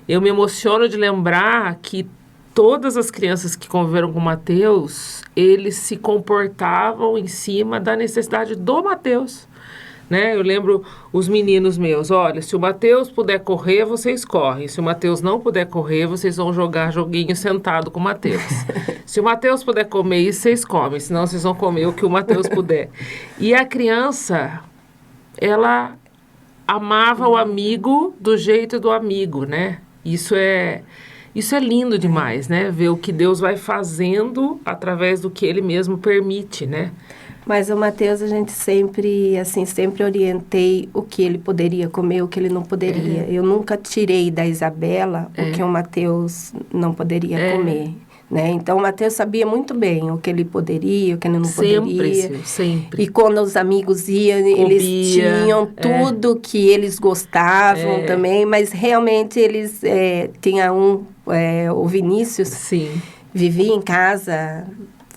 [SPEAKER 1] eu me emociono de lembrar que todas as crianças que conviveram com o Mateus, eles se comportavam em cima da necessidade do Mateus. né? Eu lembro os meninos meus, olha, se o Mateus puder correr, vocês correm. Se o Mateus não puder correr, vocês vão jogar joguinho sentado com o Mateus. Se o Mateus puder comer isso, vocês comem, senão vocês vão comer o que o Mateus puder. E a criança, ela amava o amigo do jeito do amigo, né? Isso é lindo demais, né? Ver o que Deus vai fazendo através do que Ele mesmo permite, né?
[SPEAKER 2] Mas o Mateus, a gente sempre orientei o que ele poderia comer, o que ele não poderia. Eu nunca tirei da Isabela o que o Mateus não poderia comer, né? Então, o Mateus sabia muito bem o que ele poderia, o que ele não poderia.
[SPEAKER 1] Sempre.
[SPEAKER 2] E quando os amigos iam, eles tinham tudo que eles gostavam também, mas realmente eles... tinha o Vinícius,
[SPEAKER 1] Sim.
[SPEAKER 2] Vivia em casa,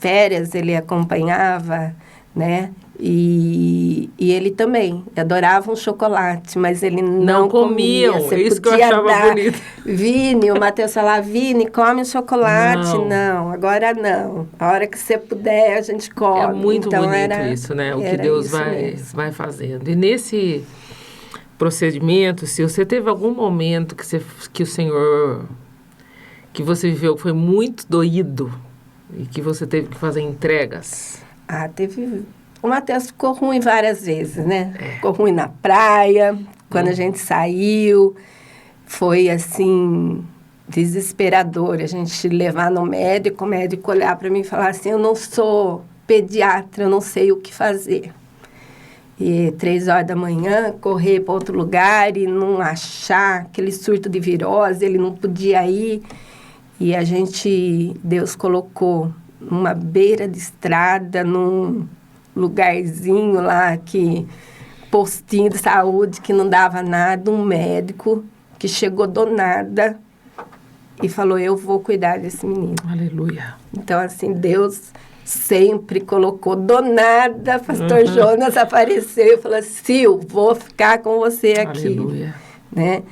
[SPEAKER 2] férias, ele acompanhava, né? E ele também adorava um chocolate, mas ele não
[SPEAKER 1] comiam.
[SPEAKER 2] Você
[SPEAKER 1] isso que eu achava bonito.
[SPEAKER 2] Vini, o Mateus falava, Vini, come um chocolate. Não, agora não. A hora que você puder, a gente come.
[SPEAKER 1] É muito
[SPEAKER 2] então,
[SPEAKER 1] bonito isso, né? O que Deus vai fazendo. E nesse procedimento, se você teve algum momento que o Senhor, que você viveu, que foi muito doído e que você teve que fazer entregas?
[SPEAKER 2] Teve... O Mateus ficou ruim várias vezes, né? Ficou ruim na praia, quando a gente saiu. Foi, assim, desesperador. A gente levar no médico, o médico olhar para mim e falar assim, eu não sou pediatra, eu não sei o que fazer. E 3h da manhã, correr para outro lugar e não achar aquele surto de virose, ele não podia ir. E a gente, Deus colocou numa beira de estrada, num lugarzinho lá, postinho de saúde, que não dava nada, um médico que chegou do nada e falou, eu vou cuidar desse menino.
[SPEAKER 1] Aleluia.
[SPEAKER 2] Então, assim, Deus sempre colocou do nada, pastor Jonas apareceu e falou, Sil, vou ficar com você aqui.
[SPEAKER 1] Aleluia.
[SPEAKER 2] Né?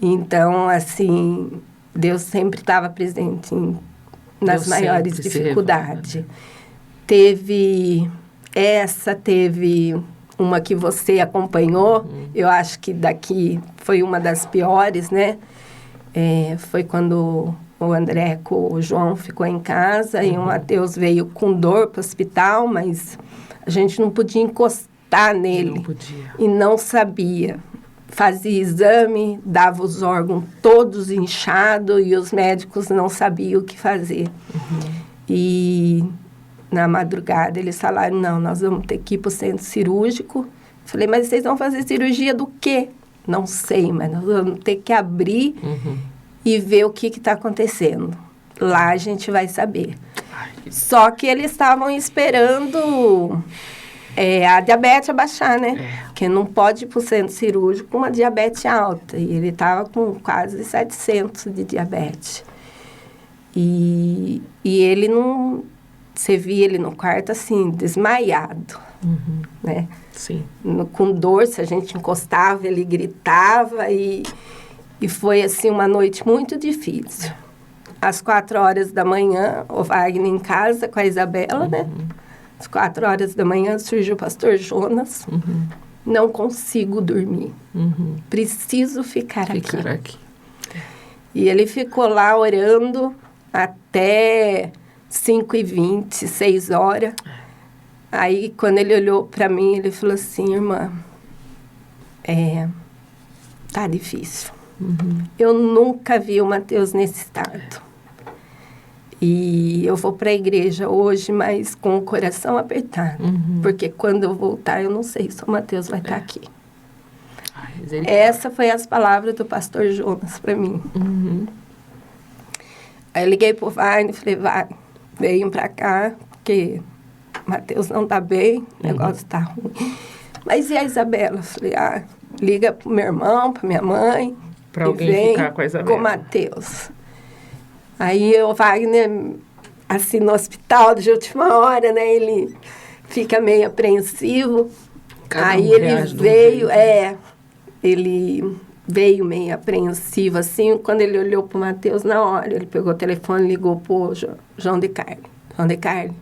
[SPEAKER 2] Então, assim, Deus sempre estava presente nas maiores dificuldades. Teve uma que você acompanhou, eu acho que daqui foi uma das piores, né? Foi quando o André com o João ficou em casa e o Mateus veio com dor para o hospital, mas a gente não podia encostar nele.
[SPEAKER 1] Não podia.
[SPEAKER 2] E não sabia. Fazia exame, dava os órgãos todos inchados e os médicos não sabiam o que fazer. E na madrugada eles falaram, não, nós vamos ter que ir para o centro cirúrgico. Falei, mas vocês vão fazer cirurgia do quê? Não sei, mas nós vamos ter que abrir e ver o que está acontecendo. Lá a gente vai saber. Só que eles estavam esperando... a diabetes abaixar, né? Porque não pode ir para o centro cirúrgico com uma diabetes alta. E ele estava com quase 700 de diabetes. E ele não... Você via ele no quarto, assim, desmaiado, né?
[SPEAKER 1] Sim.
[SPEAKER 2] Com dor, se a gente encostava, ele gritava. E foi, assim, uma noite muito difícil. Às 4h da manhã, o Wagner em casa com a Isabela, né? Às 4h da manhã surgiu o pastor Jonas. Não consigo dormir. Preciso ficar aqui. E ele ficou lá orando até 5h20, 6h. Aí, quando ele olhou para mim, ele falou assim, irmã, tá difícil. Eu nunca vi o Mateus nesse estado. E eu vou para a igreja hoje, mas com o coração apertado. Porque quando eu voltar, eu não sei se o Mateus vai estar aqui. Essa foi as palavras do pastor Jonas para mim. Aí eu liguei pro Wagner e falei, Wagner, venham para cá, porque o Mateus não tá bem, o negócio tá ruim. Mas e a Isabela? Eu falei, liga pro meu irmão, pra minha mãe.
[SPEAKER 1] Para alguém ficar com a Isabela.
[SPEAKER 2] Com o Mateus. Aí o Wagner, assim, no hospital de última hora, né? Ele fica meio apreensivo. Aí ele veio, ele veio meio apreensivo, assim. Quando ele olhou pro Mateus, na hora, ele pegou o telefone e ligou pro João de Carli. João de Carli,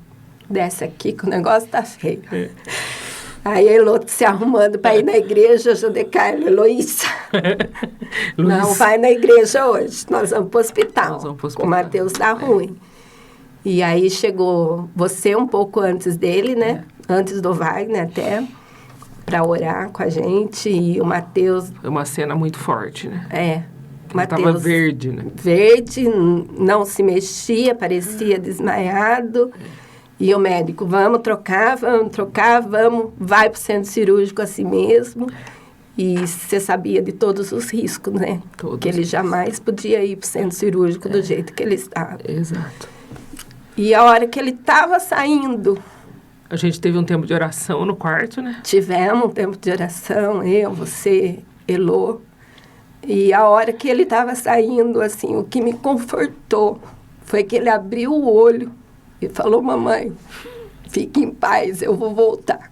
[SPEAKER 2] desce aqui que o negócio tá feio. Aí a Elô se arrumando para ir na igreja, Judecaila, Heloísa. Não vai na igreja hoje, nós vamos para o hospital. O Mateus tá ruim. E aí chegou você um pouco antes dele, né? Antes do Wagner até, para orar com a gente. E o Mateus...
[SPEAKER 1] É uma cena muito forte, né?
[SPEAKER 2] Mateus
[SPEAKER 1] tava verde, né?
[SPEAKER 2] Verde, não se mexia, parecia desmaiado. E o médico, vamos trocar, vai para o centro cirúrgico assim mesmo. E você sabia de todos os riscos, né? Que ele jamais podia ir para o centro cirúrgico do jeito que ele estava.
[SPEAKER 1] Exato.
[SPEAKER 2] E a hora que ele estava saindo...
[SPEAKER 1] A gente teve um tempo de oração no quarto, né?
[SPEAKER 2] Tivemos um tempo de oração, eu, você, Elô. E a hora que ele estava saindo, assim, o que me confortou foi que ele abriu o olho e falou, mamãe, fique em paz, eu vou voltar.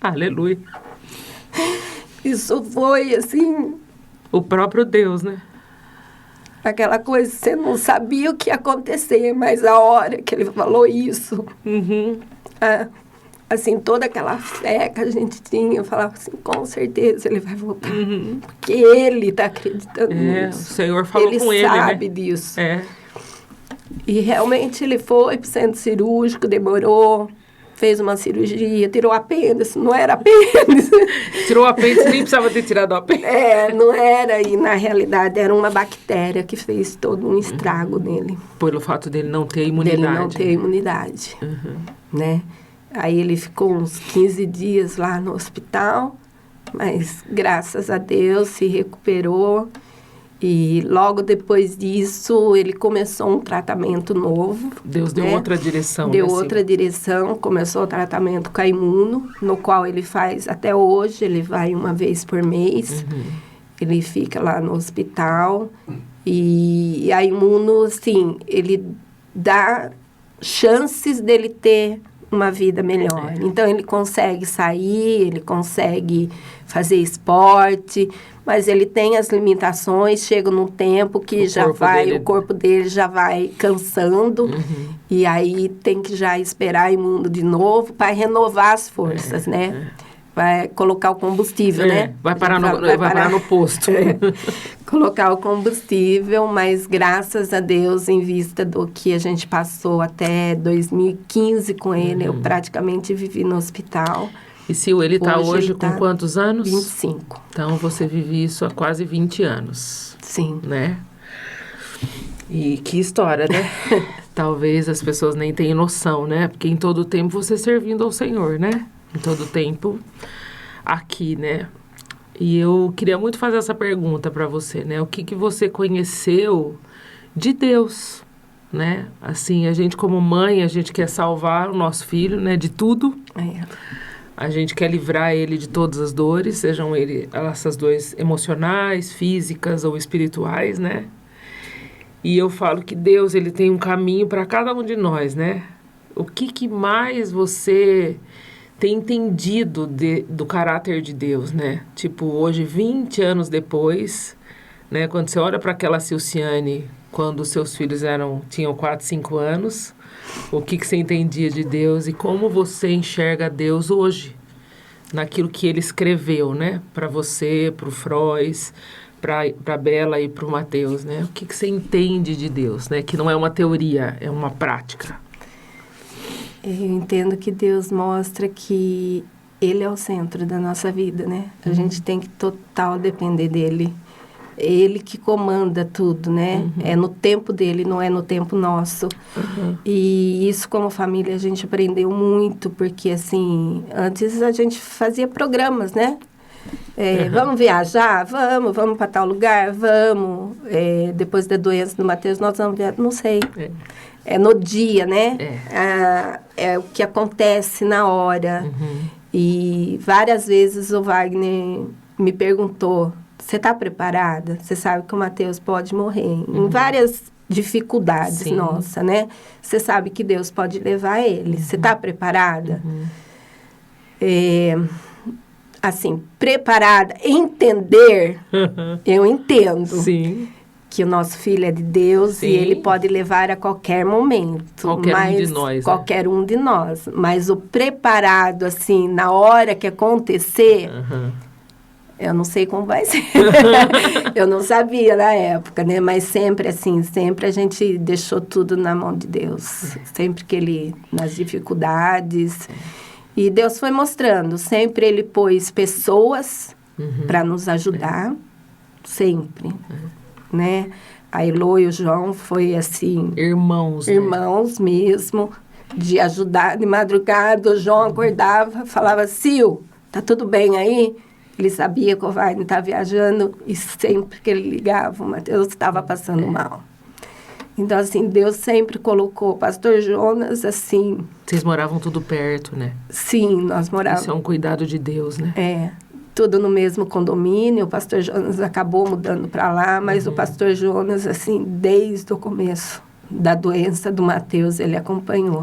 [SPEAKER 1] Aleluia.
[SPEAKER 2] Isso foi, assim...
[SPEAKER 1] O próprio Deus, né?
[SPEAKER 2] Aquela coisa, você não sabia o que ia acontecer, mas a hora que ele falou isso, assim, toda aquela fé que a gente tinha, eu falava assim, com certeza ele vai voltar. Porque ele está acreditando nisso.
[SPEAKER 1] O Senhor falou com ele, né?
[SPEAKER 2] Ele sabe disso. E realmente ele foi para o centro cirúrgico, demorou, fez uma cirurgia, tirou o apêndice, não era apêndice.
[SPEAKER 1] Tirou o apêndice, nem precisava ter tirado o apêndice.
[SPEAKER 2] Não era, e na realidade era uma bactéria que fez todo um estrago nele.
[SPEAKER 1] Pelo fato dele não ter imunidade.
[SPEAKER 2] Né? Aí ele ficou uns 15 dias lá no hospital, mas graças a Deus se recuperou. E logo depois disso, ele começou um tratamento novo.
[SPEAKER 1] Deus deu outra direção.
[SPEAKER 2] Deu outra direção, começou o tratamento com a Imuno, no qual ele faz até hoje, ele vai uma vez por mês. Ele fica lá no hospital. E a Imuno, assim, ele dá chances dele ter uma vida melhor. Então, ele consegue sair, ele consegue fazer esporte, mas ele tem as limitações, chega num tempo que o corpo dele já vai cansando, e aí tem que já esperar imundo de novo para renovar as forças, né? Vai colocar o combustível, né?
[SPEAKER 1] Vai parar no posto.
[SPEAKER 2] Colocar o combustível, mas graças a Deus, em vista do que a gente passou até 2015 com ele, eu praticamente vivi no hospital.
[SPEAKER 1] E Sil, ele está hoje com quantos anos?
[SPEAKER 2] 25.
[SPEAKER 1] Então, você vive isso há quase 20 anos.
[SPEAKER 2] Sim.
[SPEAKER 1] Né? E que história, né? Talvez as pessoas nem tenham noção, né? Porque em todo tempo você servindo ao Senhor, né? Em todo tempo aqui, né? E eu queria muito fazer essa pergunta para você, né? O que você conheceu de Deus, né? Assim, a gente como mãe, a gente quer salvar o nosso filho, né? De tudo. A gente quer livrar ele de todas as dores, sejam essas dores emocionais, físicas ou espirituais, né? E eu falo que Deus, ele tem um caminho para cada um de nós, né? O que mais você tem entendido do caráter de Deus, né? Tipo, hoje, 20 anos depois, né? Quando você olha para aquela Silciane, quando seus filhos tinham 4, 5 anos, o que você entendia de Deus e como você enxerga Deus hoje, naquilo que ele escreveu, né? Para você, para o Frois, para a Bela e para o Mateus, né? O que você entende de Deus, né? Que não é uma teoria, é uma prática.
[SPEAKER 2] Eu entendo que Deus mostra que Ele é o centro da nossa vida, né? A gente tem que total depender dEle. Ele que comanda tudo, né? É no tempo dele, não é no tempo nosso. E isso, como família, a gente aprendeu muito, porque, assim, antes a gente fazia programas, né? Vamos viajar? Vamos para tal lugar? Vamos. Depois da doença do Mateus, nós vamos viajar? Não sei. É no dia, né? É o que acontece na hora. E várias vezes o Wagner me perguntou, você está preparada? Você sabe que o Mateus pode morrer. Em várias dificuldades, nossa, né? Você sabe que Deus pode levar ele. Você está preparada? Assim, preparada, entender, eu entendo.
[SPEAKER 1] Sim.
[SPEAKER 2] que o nosso filho é de Deus.
[SPEAKER 1] Sim.
[SPEAKER 2] E ele pode levar a qualquer momento.
[SPEAKER 1] Qualquer um de nós.
[SPEAKER 2] Qualquer um de nós. Mas o preparado, assim, na hora que acontecer, eu não sei como vai ser. Eu não sabia na época, né? Mas sempre assim, sempre a gente deixou tudo na mão de Deus. Sempre que ele, nas dificuldades. E Deus foi mostrando. Sempre ele pôs pessoas para nos ajudar. Sempre. Né? A Elô e o João foi assim...
[SPEAKER 1] Irmãos, né?
[SPEAKER 2] Irmãos mesmo, de ajudar de madrugada. O João acordava, falava, Sil, tá tudo bem aí? Ele sabia que o Wagner estava viajando e sempre que ele ligava, o Mateus estava passando mal. Então, assim, Deus sempre colocou o pastor Jonas, assim...
[SPEAKER 1] Vocês moravam tudo perto, né?
[SPEAKER 2] Sim, nós morávamos...
[SPEAKER 1] Isso é um cuidado de Deus, né?
[SPEAKER 2] É. Tudo no mesmo condomínio, o pastor Jonas acabou mudando para lá, mas o pastor Jonas, assim, desde o começo da doença do Mateus, ele acompanhou.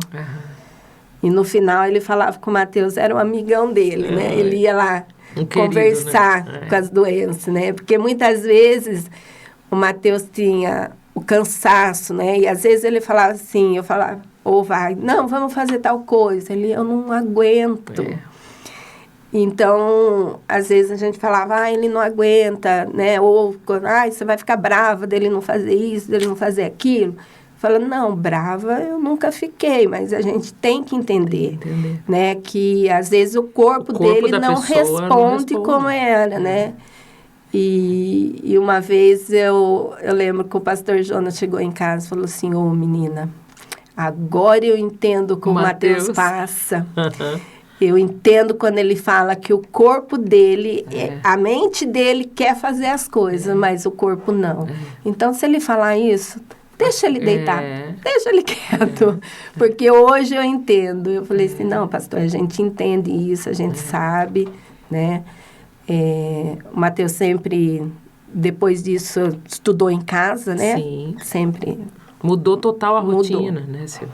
[SPEAKER 2] E no final ele falava que o Mateus era um amigão dele, né? Ele ia lá conversar, né? Com as doenças, né? Porque muitas vezes o Mateus tinha o cansaço, né? E às vezes ele falava assim, eu falava, vai, não, vamos fazer tal coisa. Ele, eu não aguento. Então, às vezes a gente falava, ele não aguenta, né? Ou, você vai ficar brava dele não fazer isso, dele não fazer aquilo. Fala, não, brava eu nunca fiquei, mas a gente tem que entender. Né? Que às vezes o corpo dele não responde como era, né? E uma vez eu lembro que o pastor Jonas chegou em casa e falou assim, menina, agora eu entendo como o Mateus passa. Eu entendo quando ele fala que o corpo dele, a mente dele quer fazer as coisas, mas o corpo não. Então, se ele falar isso, deixa ele deitar, deixa ele quieto. Porque hoje eu entendo. Eu falei assim, não, pastor, a gente entende isso, a gente sabe, né? O Mateus sempre, depois disso, estudou em casa, né?
[SPEAKER 1] Sim.
[SPEAKER 2] Sempre.
[SPEAKER 1] Mudou total a rotina, né, Sil?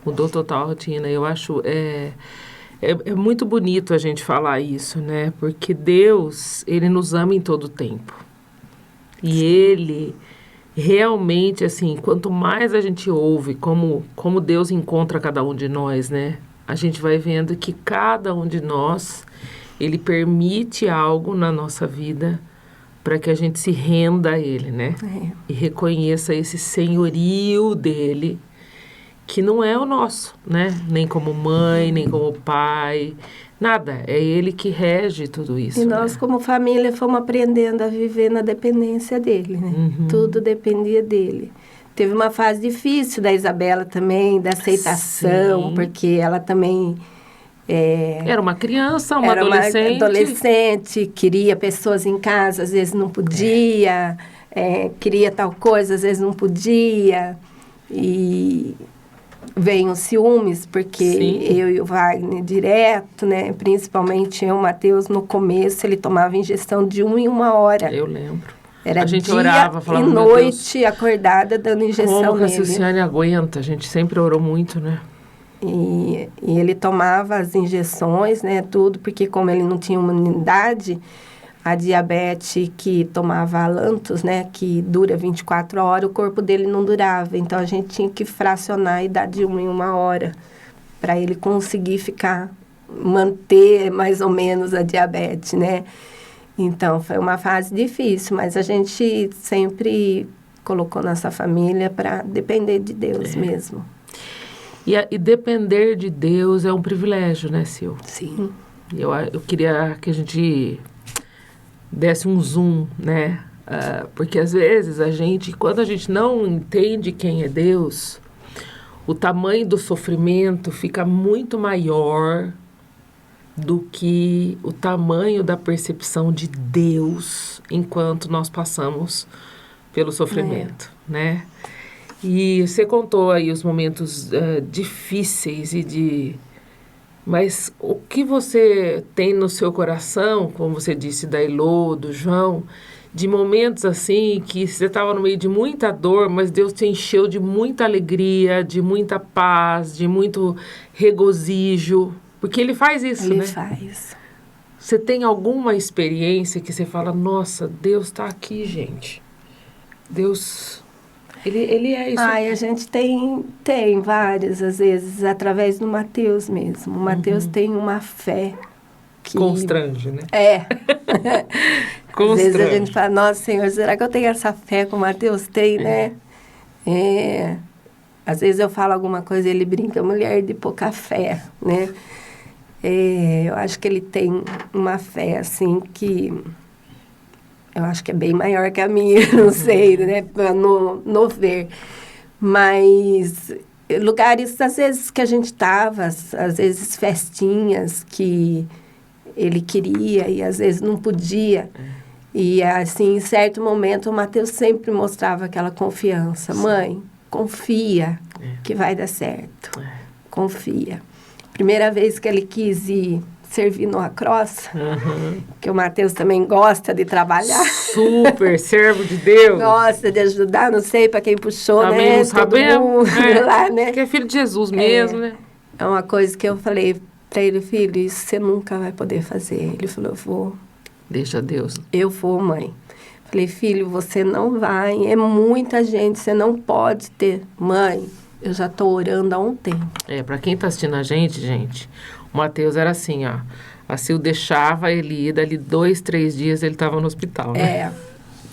[SPEAKER 1] Mudou total a rotina. Eu acho... É muito bonito a gente falar isso, né? Porque Deus, Ele nos ama em todo o tempo. E Ele, realmente, assim, quanto mais a gente ouve como Deus encontra cada um de nós, né? A gente vai vendo que cada um de nós, Ele permite algo na nossa vida para que a gente se renda a Ele, né? E reconheça esse senhorio dEle, que não é o nosso, né? Nem como mãe, nem como pai, nada. É Ele que rege tudo isso.
[SPEAKER 2] E nós, como família, fomos aprendendo a viver na dependência dEle, né? Tudo dependia dEle. Teve uma fase difícil da Isabela também, da aceitação, porque ela também...
[SPEAKER 1] Era uma criança, uma
[SPEAKER 2] adolescente, queria pessoas em casa, às vezes não podia, queria tal coisa, às vezes não podia. E... vem os ciúmes, porque eu e o Wagner direto, né? Principalmente eu, o Mateus, no começo, ele tomava injeção de 1 em 1 hora.
[SPEAKER 1] Eu lembro.
[SPEAKER 2] Era
[SPEAKER 1] a gente
[SPEAKER 2] dia
[SPEAKER 1] orava, falava,
[SPEAKER 2] e noite, acordada, dando injeção
[SPEAKER 1] como que
[SPEAKER 2] nele.
[SPEAKER 1] a Ciciane aguenta? A gente sempre orou muito, né?
[SPEAKER 2] E ele tomava as injeções, né? Tudo, porque como ele não tinha imunidade... A diabetes que tomava Alantos, né, que dura 24 horas, o corpo dele não durava. Então, a gente tinha que fracionar e dar de 1 em 1 hora para ele conseguir manter mais ou menos a diabetes, né? Então, foi uma fase difícil, mas a gente sempre colocou nossa família para depender de Deus mesmo.
[SPEAKER 1] E depender de Deus é um privilégio, né, Sil?
[SPEAKER 2] Sim.
[SPEAKER 1] Eu queria que a gente... desse um zoom, né? Porque às vezes quando a gente não entende quem é Deus, o tamanho do sofrimento fica muito maior do que o tamanho da percepção de Deus enquanto nós passamos pelo sofrimento, né? E você contou aí os momentos difíceis mas o que você tem no seu coração, como você disse, da Elô, do João, de momentos assim que você estava no meio de muita dor, mas Deus te encheu de muita alegria, de muita paz, de muito regozijo, porque Ele faz isso, né?
[SPEAKER 2] Ele faz.
[SPEAKER 1] Você tem alguma experiência que você fala, nossa, Deus está aqui, gente? Deus, ele é isso.
[SPEAKER 2] Ai, a gente tem várias, às vezes, através do Mateus mesmo. O Mateus tem uma fé que...
[SPEAKER 1] Constrange, né?
[SPEAKER 2] É.
[SPEAKER 1] Constrange.
[SPEAKER 2] Às vezes a gente fala, nossa, Senhor, será que eu tenho essa fé que o Mateus tem, né? É. Às vezes eu falo alguma coisa e ele brinca, mulher de pouca fé, né? É, eu acho que ele tem uma fé, assim, que... Eu acho que é bem maior que a minha, não sei, né? No ver. Mas lugares, às vezes, que a gente estava, às vezes festinhas que ele queria e às vezes não podia. E, assim, em certo momento, o Mateus sempre mostrava aquela confiança. Sim. Mãe, confia que vai dar certo. Confia. Primeira vez que ele quis ir servir no Across, que o Mateus também gosta de trabalhar.
[SPEAKER 1] Super, servo de Deus.
[SPEAKER 2] Gosta de ajudar, não sei para quem puxou,
[SPEAKER 1] também
[SPEAKER 2] né?
[SPEAKER 1] Não sabemos,
[SPEAKER 2] lá, né?
[SPEAKER 1] Que é filho de Jesus mesmo, né?
[SPEAKER 2] É uma coisa que eu falei para ele, filho, isso você nunca vai poder fazer. Ele falou, eu vou.
[SPEAKER 1] Deixa Deus.
[SPEAKER 2] Eu vou, mãe. Falei, filho, você não vai, é muita gente, você não pode ter. Mãe, eu já tô orando há um tempo.
[SPEAKER 1] Para quem tá assistindo a gente, o Mateus era assim, ó. A Sil deixava ele ir, dali 2, 3 dias ele estava no hospital, né?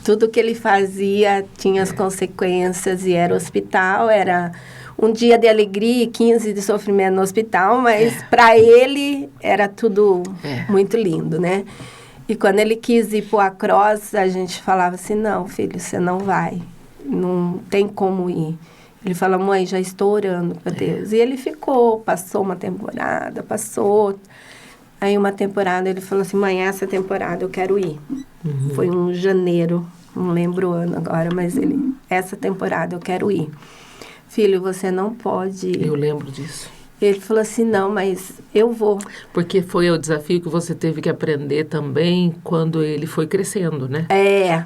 [SPEAKER 2] Tudo que ele fazia tinha as consequências e era hospital, era um dia de alegria e 15 de sofrimento no hospital, mas para ele era tudo muito lindo, né? E quando ele quis ir pro Across, a gente falava assim, não, filho, você não vai, não tem como ir. Ele fala, mãe, já estou orando para Deus. E ele ficou, passou uma temporada, Aí uma temporada ele falou assim, mãe, essa temporada eu quero ir. Foi um janeiro, não lembro o ano agora, mas essa temporada eu quero ir. Filho, você não pode ir.
[SPEAKER 1] Eu lembro disso.
[SPEAKER 2] Ele falou assim, não, mas eu vou.
[SPEAKER 1] Porque foi o desafio que você teve que aprender também quando ele foi crescendo, né?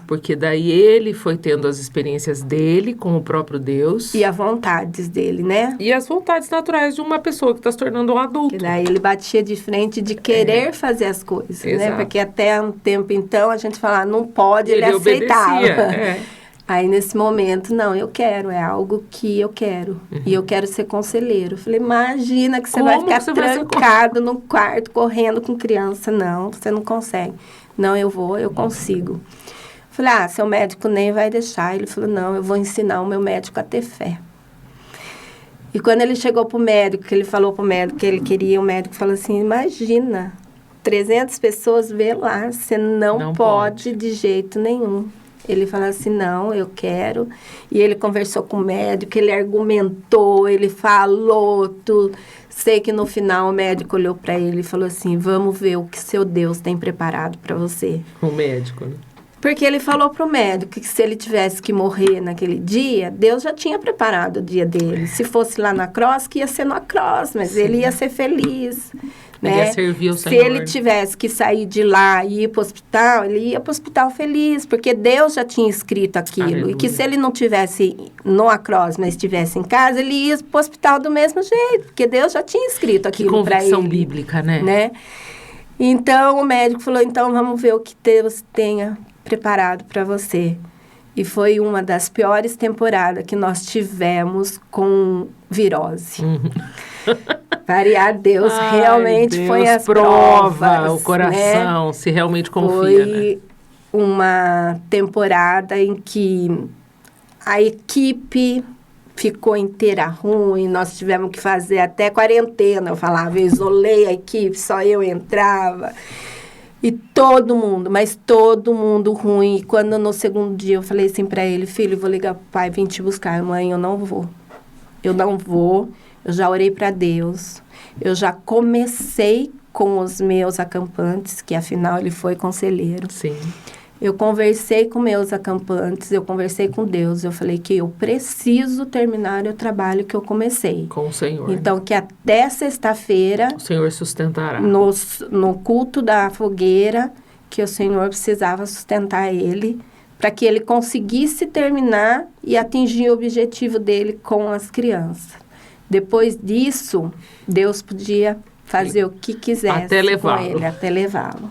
[SPEAKER 1] Porque daí ele foi tendo as experiências dele com o próprio Deus.
[SPEAKER 2] E as vontades dele, né?
[SPEAKER 1] E as vontades naturais de uma pessoa que está se tornando um adulto.
[SPEAKER 2] Que daí ele batia de frente de querer fazer as coisas, né? Porque até um tempo então a gente falava, não pode, ele aceitava. Aí, nesse momento, não, eu quero, é algo que eu quero. E eu quero ser conselheiro. Eu falei, imagina que você vai ficar trancado no quarto, correndo com criança. Não, você não consegue. Não, eu vou, eu consigo. Eu falei, seu médico nem vai deixar. Ele falou, não, eu vou ensinar o meu médico a ter fé. E quando ele chegou pro médico, que ele falou pro médico que ele queria, o médico falou assim, imagina, 300 pessoas vê lá, você não pode de jeito nenhum. Ele falou assim, não, eu quero. E ele conversou com o médico, ele argumentou, ele falou tudo. Sei que no final o médico olhou para ele e falou assim, vamos ver o que seu Deus tem preparado para você.
[SPEAKER 1] O médico, né?
[SPEAKER 2] Porque ele falou pro médico que se ele tivesse que morrer naquele dia, Deus já tinha preparado o dia dele. Se fosse lá na Cross, que ia ser na Cross, mas ele ia ser feliz. Né?
[SPEAKER 1] Ia servir o Senhor.
[SPEAKER 2] Se ele tivesse que sair de lá e ir para o hospital, ele ia para o hospital feliz, porque Deus já tinha escrito aquilo. Aleluia. E que se ele não tivesse no Across, mas estivesse em casa, ele ia para o hospital do mesmo jeito, porque Deus já tinha escrito aquilo para ele.
[SPEAKER 1] Que convicção bíblica, né?
[SPEAKER 2] Então, o médico falou, então vamos ver o que Deus tenha preparado para você. E foi uma das piores temporadas que nós tivemos com virose. Variar Deus, realmente Deus foi as provas.
[SPEAKER 1] O coração, né? Se realmente confia,
[SPEAKER 2] foi uma temporada em que a equipe ficou inteira ruim, nós tivemos que fazer até quarentena, eu falava, eu isolei a equipe, só eu entrava. E todo mundo, mas todo mundo ruim. E quando no segundo dia eu falei assim para ele, filho, vou ligar pro pai, vim te buscar. Mãe, eu não vou. Eu não vou. Eu já orei para Deus. Eu já comecei com os meus acampantes, que afinal ele foi conselheiro.
[SPEAKER 1] Sim.
[SPEAKER 2] Eu conversei com meus acampantes, eu conversei com Deus. Eu falei que eu preciso terminar o trabalho que eu comecei.
[SPEAKER 1] Com o Senhor.
[SPEAKER 2] Então, que até sexta-feira...
[SPEAKER 1] O Senhor sustentará.
[SPEAKER 2] No culto da fogueira, que o Senhor precisava sustentar ele, para que ele conseguisse terminar e atingir o objetivo dele com as crianças. Depois disso, Deus podia fazer o que quisesse
[SPEAKER 1] até levá-lo.
[SPEAKER 2] com ele, até levá-lo.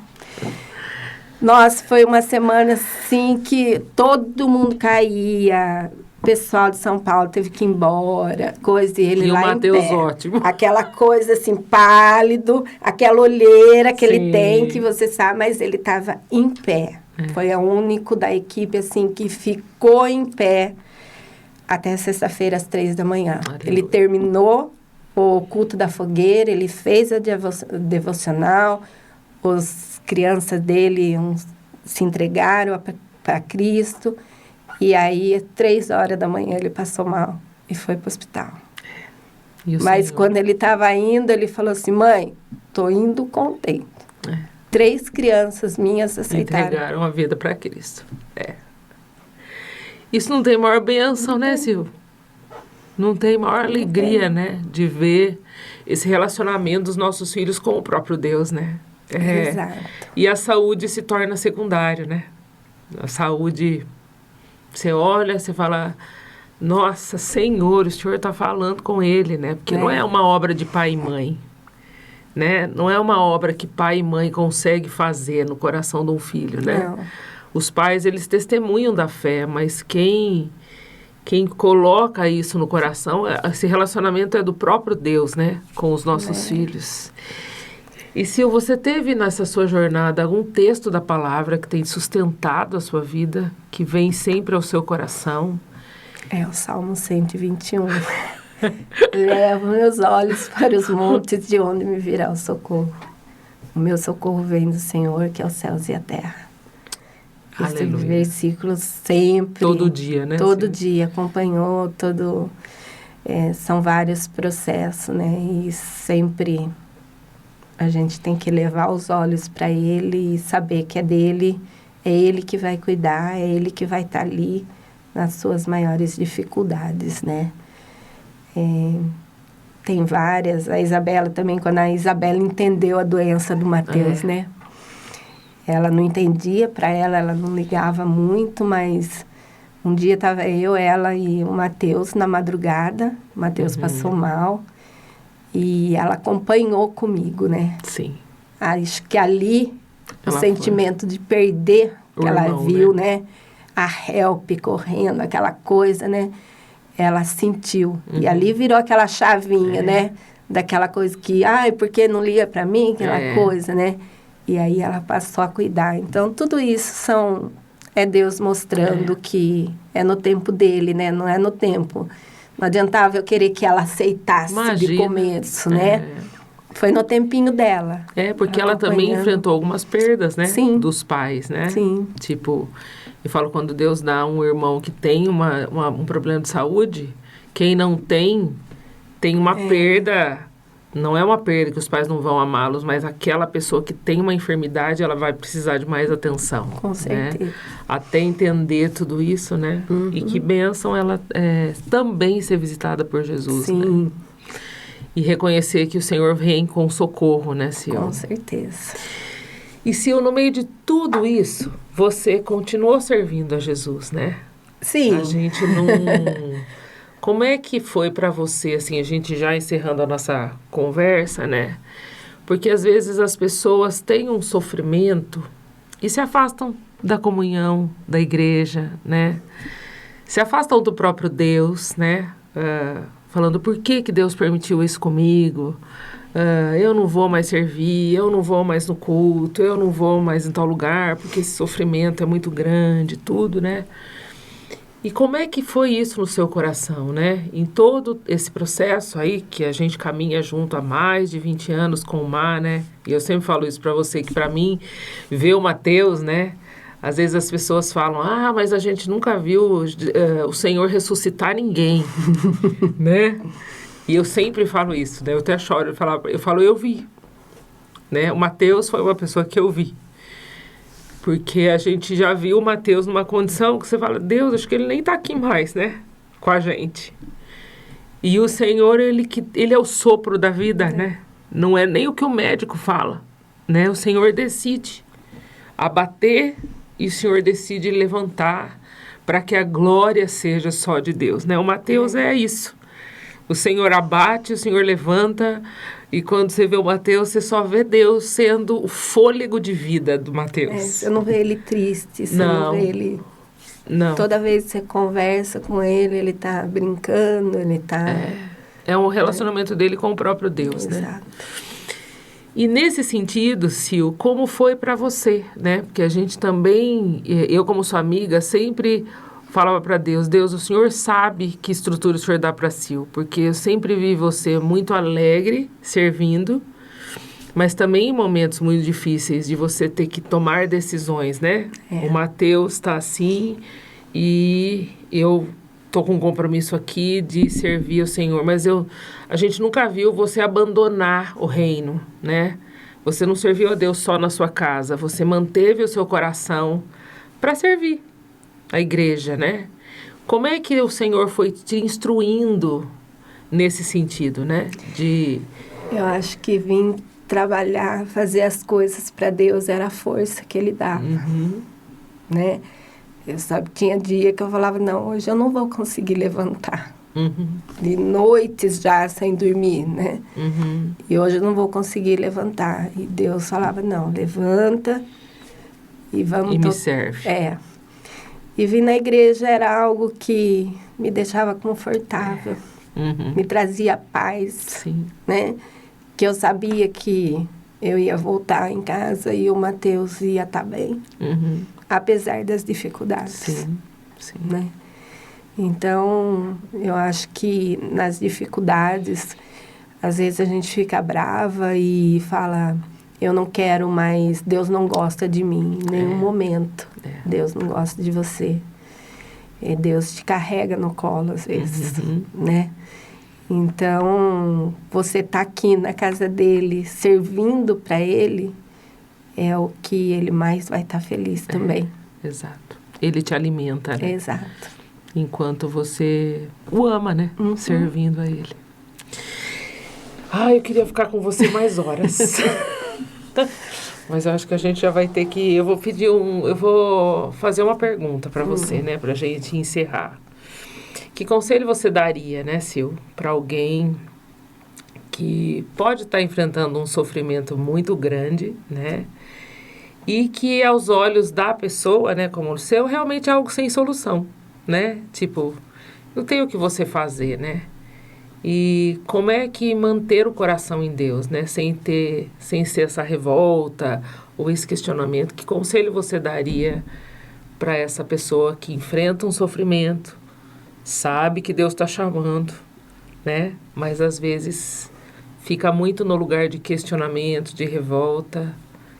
[SPEAKER 2] Nossa, foi uma semana assim que todo mundo caía. O pessoal de São Paulo teve que ir embora, coisa, e ele
[SPEAKER 1] E o
[SPEAKER 2] lá
[SPEAKER 1] Mateus
[SPEAKER 2] em pé.
[SPEAKER 1] ótimo.
[SPEAKER 2] Aquela coisa assim, pálido, aquela olheira que
[SPEAKER 1] Sim.
[SPEAKER 2] ele tem, que você sabe, mas ele estava em pé. Foi o único da equipe, assim, que ficou em pé até sexta-feira, às 3 da manhã.
[SPEAKER 1] Aleluia.
[SPEAKER 2] Ele terminou o culto da fogueira, ele fez a devocional, as crianças dele se entregaram para Cristo, e aí, 3 horas da manhã, ele passou mal e foi para o hospital.
[SPEAKER 1] E o
[SPEAKER 2] Mas
[SPEAKER 1] Senhor?
[SPEAKER 2] quando ele estava indo, ele falou assim, mãe, tô indo contente. 3 crianças minhas aceitaram.
[SPEAKER 1] Entregaram a vida para Cristo. Isso não tem maior bênção, né, Silvio? Não tem maior alegria, né? De ver esse relacionamento dos nossos filhos com o próprio Deus, né?
[SPEAKER 2] Exato.
[SPEAKER 1] E a saúde se torna secundário, né? A saúde, você olha, você fala, nossa, Senhor, o Senhor está falando com ele, né? Porque não é uma obra de pai e mãe, né? Não é uma obra que pai e mãe conseguem fazer no coração de um filho, né?
[SPEAKER 2] Não.
[SPEAKER 1] Os pais, eles testemunham da fé, mas quem coloca isso no coração, esse relacionamento é do próprio Deus, né? Com os nossos filhos. E se você teve nessa sua jornada algum texto da palavra que tem sustentado a sua vida, que vem sempre ao seu coração?
[SPEAKER 2] É o Salmo 121. Levo meus olhos para os montes, de onde me virá o socorro. O meu socorro vem do Senhor, que é os céus e a terra. Esse
[SPEAKER 1] Aleluia.
[SPEAKER 2] versículo sempre...
[SPEAKER 1] Todo dia, né?
[SPEAKER 2] Todo
[SPEAKER 1] Sim.
[SPEAKER 2] dia, acompanhou, são vários processos, né? E sempre a gente tem que levar os olhos para ele e saber que é dele, é ele que vai cuidar, é ele que vai estar ali nas suas maiores dificuldades, né? Tem várias, a Isabela também, quando a Isabela entendeu a doença do Mateus, né? Ela não entendia, para ela não ligava muito, mas um dia estava eu, ela e o Mateus na madrugada, o Mateus passou mal, e ela acompanhou comigo, né?
[SPEAKER 1] Sim.
[SPEAKER 2] Acho que ali,
[SPEAKER 1] Ela
[SPEAKER 2] o sentimento de perder, que
[SPEAKER 1] O
[SPEAKER 2] ela
[SPEAKER 1] irmão,
[SPEAKER 2] viu, né? A Help correndo, aquela coisa, né? Ela sentiu. E ali virou aquela chavinha, né? Daquela coisa que, ai, por que não liga para mim? Aquela coisa, né? E aí ela passou a cuidar. Então, tudo isso é Deus mostrando que é no tempo dele, né? Não é no tempo. Não adiantava eu querer que ela aceitasse de começo, né? Foi no tempinho dela.
[SPEAKER 1] Porque ela também enfrentou algumas perdas, né?
[SPEAKER 2] Sim.
[SPEAKER 1] Dos pais, né?
[SPEAKER 2] Sim.
[SPEAKER 1] Tipo, eu falo, quando Deus dá um irmão que tem um problema de saúde, quem não tem uma perda. Não é uma perda que os pais não vão amá-los, mas aquela pessoa que tem uma enfermidade, ela vai precisar de mais atenção.
[SPEAKER 2] Com certeza.
[SPEAKER 1] Né? Até entender tudo isso, né? E que bênção ela também ser visitada por Jesus.
[SPEAKER 2] Sim.
[SPEAKER 1] Né? E reconhecer que o Senhor vem com socorro, né, Sil?
[SPEAKER 2] Com certeza.
[SPEAKER 1] E Sil, no meio de tudo isso, você continuou servindo a Jesus, né?
[SPEAKER 2] Sim.
[SPEAKER 1] A gente não... Como é que foi para você, assim, a gente já encerrando a nossa conversa, né? Porque às vezes as pessoas têm um sofrimento e se afastam da comunhão, da igreja, né? Se afastam do próprio Deus, né? Falando, por que Deus permitiu isso comigo? Eu não vou mais servir, eu não vou mais no culto, eu não vou mais em tal lugar, porque esse sofrimento é muito grande, tudo, né? E como é que foi isso no seu coração, né? Em todo esse processo aí, que a gente caminha junto há mais de 20 anos com o Mar, né? E eu sempre falo isso para você, que para mim, ver o Mateus, né? Às vezes as pessoas falam, mas a gente nunca viu o Senhor ressuscitar ninguém, né? E eu sempre falo isso, né? Eu até choro, eu vi, né? O Mateus foi uma pessoa que eu vi. Porque a gente já viu o Mateus numa condição que você fala, Deus, acho que ele nem está aqui mais, né? Com a gente. E o Senhor, ele é o sopro da vida, né? Não é nem o que o médico fala, né? O Senhor decide abater e o Senhor decide levantar para que a glória seja só de Deus, né? O Mateus é isso. O Senhor abate, o Senhor levanta. E quando você vê o Mateus, você só vê Deus sendo o fôlego de vida do Mateus.
[SPEAKER 2] Você não vê ele triste, você não vê ele...
[SPEAKER 1] Não.
[SPEAKER 2] Toda vez que você conversa com ele tá brincando, ele tá...
[SPEAKER 1] É um relacionamento dele com o próprio Deus, né?
[SPEAKER 2] Exato.
[SPEAKER 1] E nesse sentido, Sil, como foi para você, né? Porque a gente também, eu como sua amiga, sempre falava para Deus, Deus, o Senhor sabe que estrutura o Senhor dá para Sil, porque eu sempre vi você muito alegre, servindo, mas também em momentos muito difíceis de você ter que tomar decisões, né? O Mateus está assim e eu tô com um compromisso aqui de servir o Senhor, mas a gente nunca viu você abandonar o reino, né? Você não serviu a Deus só na sua casa, você manteve o seu coração para servir a igreja, né? Como é que o Senhor foi te instruindo nesse sentido, né?
[SPEAKER 2] Eu acho que vim trabalhar, fazer as coisas para Deus era a força que Ele dava, né? Tinha dia que eu falava, não, hoje eu não vou conseguir levantar. De noites já sem dormir, né? E hoje eu não vou conseguir levantar. E Deus falava, não, levanta e vamos...
[SPEAKER 1] E me serve.
[SPEAKER 2] E vir na igreja era algo que me deixava confortável, me trazia paz,
[SPEAKER 1] Sim.
[SPEAKER 2] né? Que eu sabia que eu ia voltar em casa e o Mateus ia estar bem, apesar das dificuldades.
[SPEAKER 1] Sim, sim.
[SPEAKER 2] Né? Então, eu acho que nas dificuldades, às vezes a gente fica brava e fala, eu não quero mais, Deus não gosta de mim em nenhum momento. Deus não gosta de você. Deus te carrega no colo, às vezes, né? Então, você tá aqui na casa dele, servindo para ele, é o que ele mais vai estar feliz também.
[SPEAKER 1] Exato. Ele te alimenta, né?
[SPEAKER 2] Exato.
[SPEAKER 1] Enquanto você o ama, né? Servindo a ele. Eu queria ficar com você mais horas. Mas eu acho que a gente já vai ter que... Eu vou fazer uma pergunta para você, né? Pra gente encerrar. Que conselho você daria, né, Sil, para alguém que pode estar enfrentando um sofrimento muito grande, né? E que aos olhos da pessoa, né, como o seu, realmente é algo sem solução, né? Tipo, não tem o que você fazer, né? E como é que manter o coração em Deus, né? Sem ser essa revolta ou esse questionamento. Que conselho você daria para essa pessoa que enfrenta um sofrimento, sabe que Deus está chamando, né? Mas às vezes fica muito no lugar de questionamento, de revolta.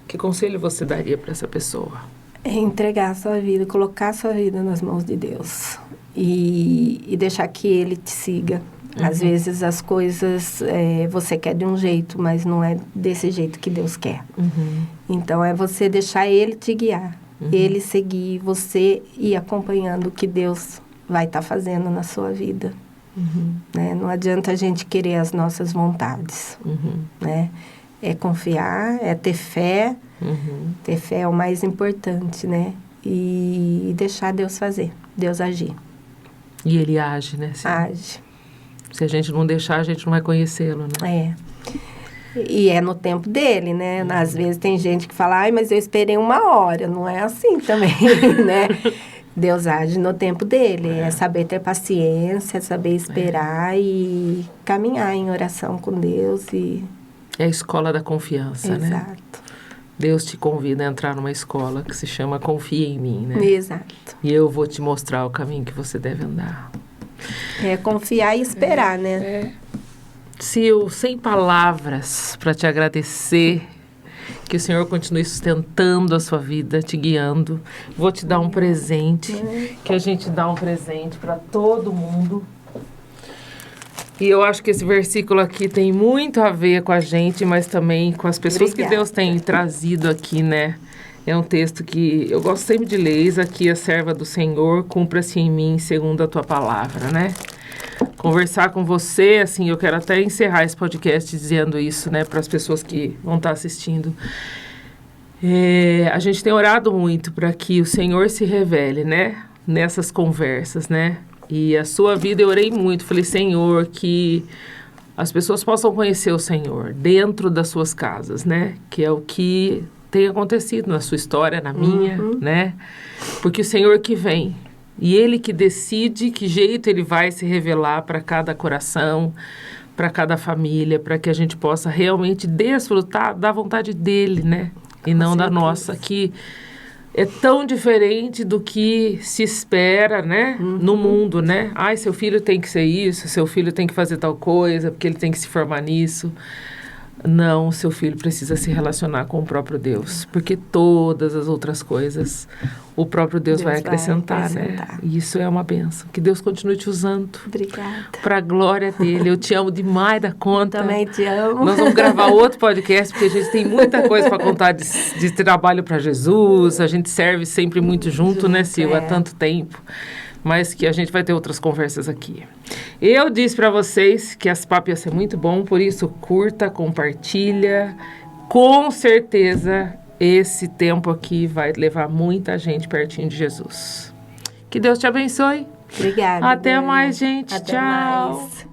[SPEAKER 1] Que conselho você daria para essa pessoa?
[SPEAKER 2] É entregar a sua vida, colocar a sua vida nas mãos de Deus e deixar que Ele te siga. Às vezes as coisas você quer de um jeito, mas não é desse jeito que Deus quer. Então é você deixar Ele te guiar, Ele seguir, você ir acompanhando o que Deus vai estar fazendo na sua vida. Né? Não adianta a gente querer as nossas vontades. Né? É confiar, é ter fé. Ter fé é o mais importante, né? E deixar Deus fazer, Deus agir.
[SPEAKER 1] E Ele age, né?
[SPEAKER 2] Age.
[SPEAKER 1] Se a gente não deixar, a gente não vai conhecê-lo, né?
[SPEAKER 2] E é no tempo dele, né? Às vezes tem gente que fala, mas eu esperei 1 hora. Não é assim também, né? Deus age no tempo dele. É saber ter paciência, saber esperar e caminhar em oração com Deus.
[SPEAKER 1] É a escola da confiança, né?
[SPEAKER 2] Exato.
[SPEAKER 1] Deus te convida a entrar numa escola que se chama Confia em Mim, né?
[SPEAKER 2] Exato.
[SPEAKER 1] E eu vou te mostrar o caminho que você deve andar.
[SPEAKER 2] É confiar e esperar, né?
[SPEAKER 1] Sil, sem palavras para te agradecer, que o Senhor continue sustentando a sua vida, te guiando. Vou te dar um presente, que a gente dá um presente para todo mundo. E eu acho que esse versículo aqui tem muito a ver com a gente, mas também com as pessoas que Deus tem trazido aqui, né? É um texto que eu gosto sempre de ler. Eis aqui a serva do Senhor, cumpra-se em mim segundo a tua palavra, né? Conversar com você, assim, eu quero até encerrar esse podcast dizendo isso, né? Para as pessoas que vão estar assistindo. A gente tem orado muito para que o Senhor se revele, né? Nessas conversas, né? E a sua vida eu orei muito. Falei, Senhor, que as pessoas possam conhecer o Senhor dentro das suas casas, né? Que é o que tem acontecido na sua história, na minha, né? Porque o Senhor que vem. E Ele que decide que jeito Ele vai se revelar para cada coração, para cada família, para que a gente possa realmente desfrutar da vontade dEle, né? E não da nossa, que é tão diferente do que se espera, né? No mundo, né? Ai, seu filho tem que ser isso, seu filho tem que fazer tal coisa, porque ele tem que se formar nisso. Não, seu filho precisa se relacionar com o próprio Deus, porque todas as outras coisas o próprio Deus vai acrescentar, né? E isso é uma bênção. Que Deus continue te usando.
[SPEAKER 2] Obrigada.
[SPEAKER 1] Para a glória dele. Eu te amo demais da conta.
[SPEAKER 2] Também te amo.
[SPEAKER 1] Nós vamos gravar outro podcast, porque a gente tem muita coisa para contar de trabalho para Jesus. A gente serve sempre muito junto, né, Sil? Há tanto tempo. Mas que a gente vai ter outras conversas aqui. Eu disse para vocês que as papas ia ser muito bom, por isso curta, compartilha. Com certeza esse tempo aqui vai levar muita gente pertinho de Jesus. Que Deus te abençoe.
[SPEAKER 2] Obrigada.
[SPEAKER 1] Até mais, gente.
[SPEAKER 2] Até
[SPEAKER 1] Tchau.
[SPEAKER 2] mais.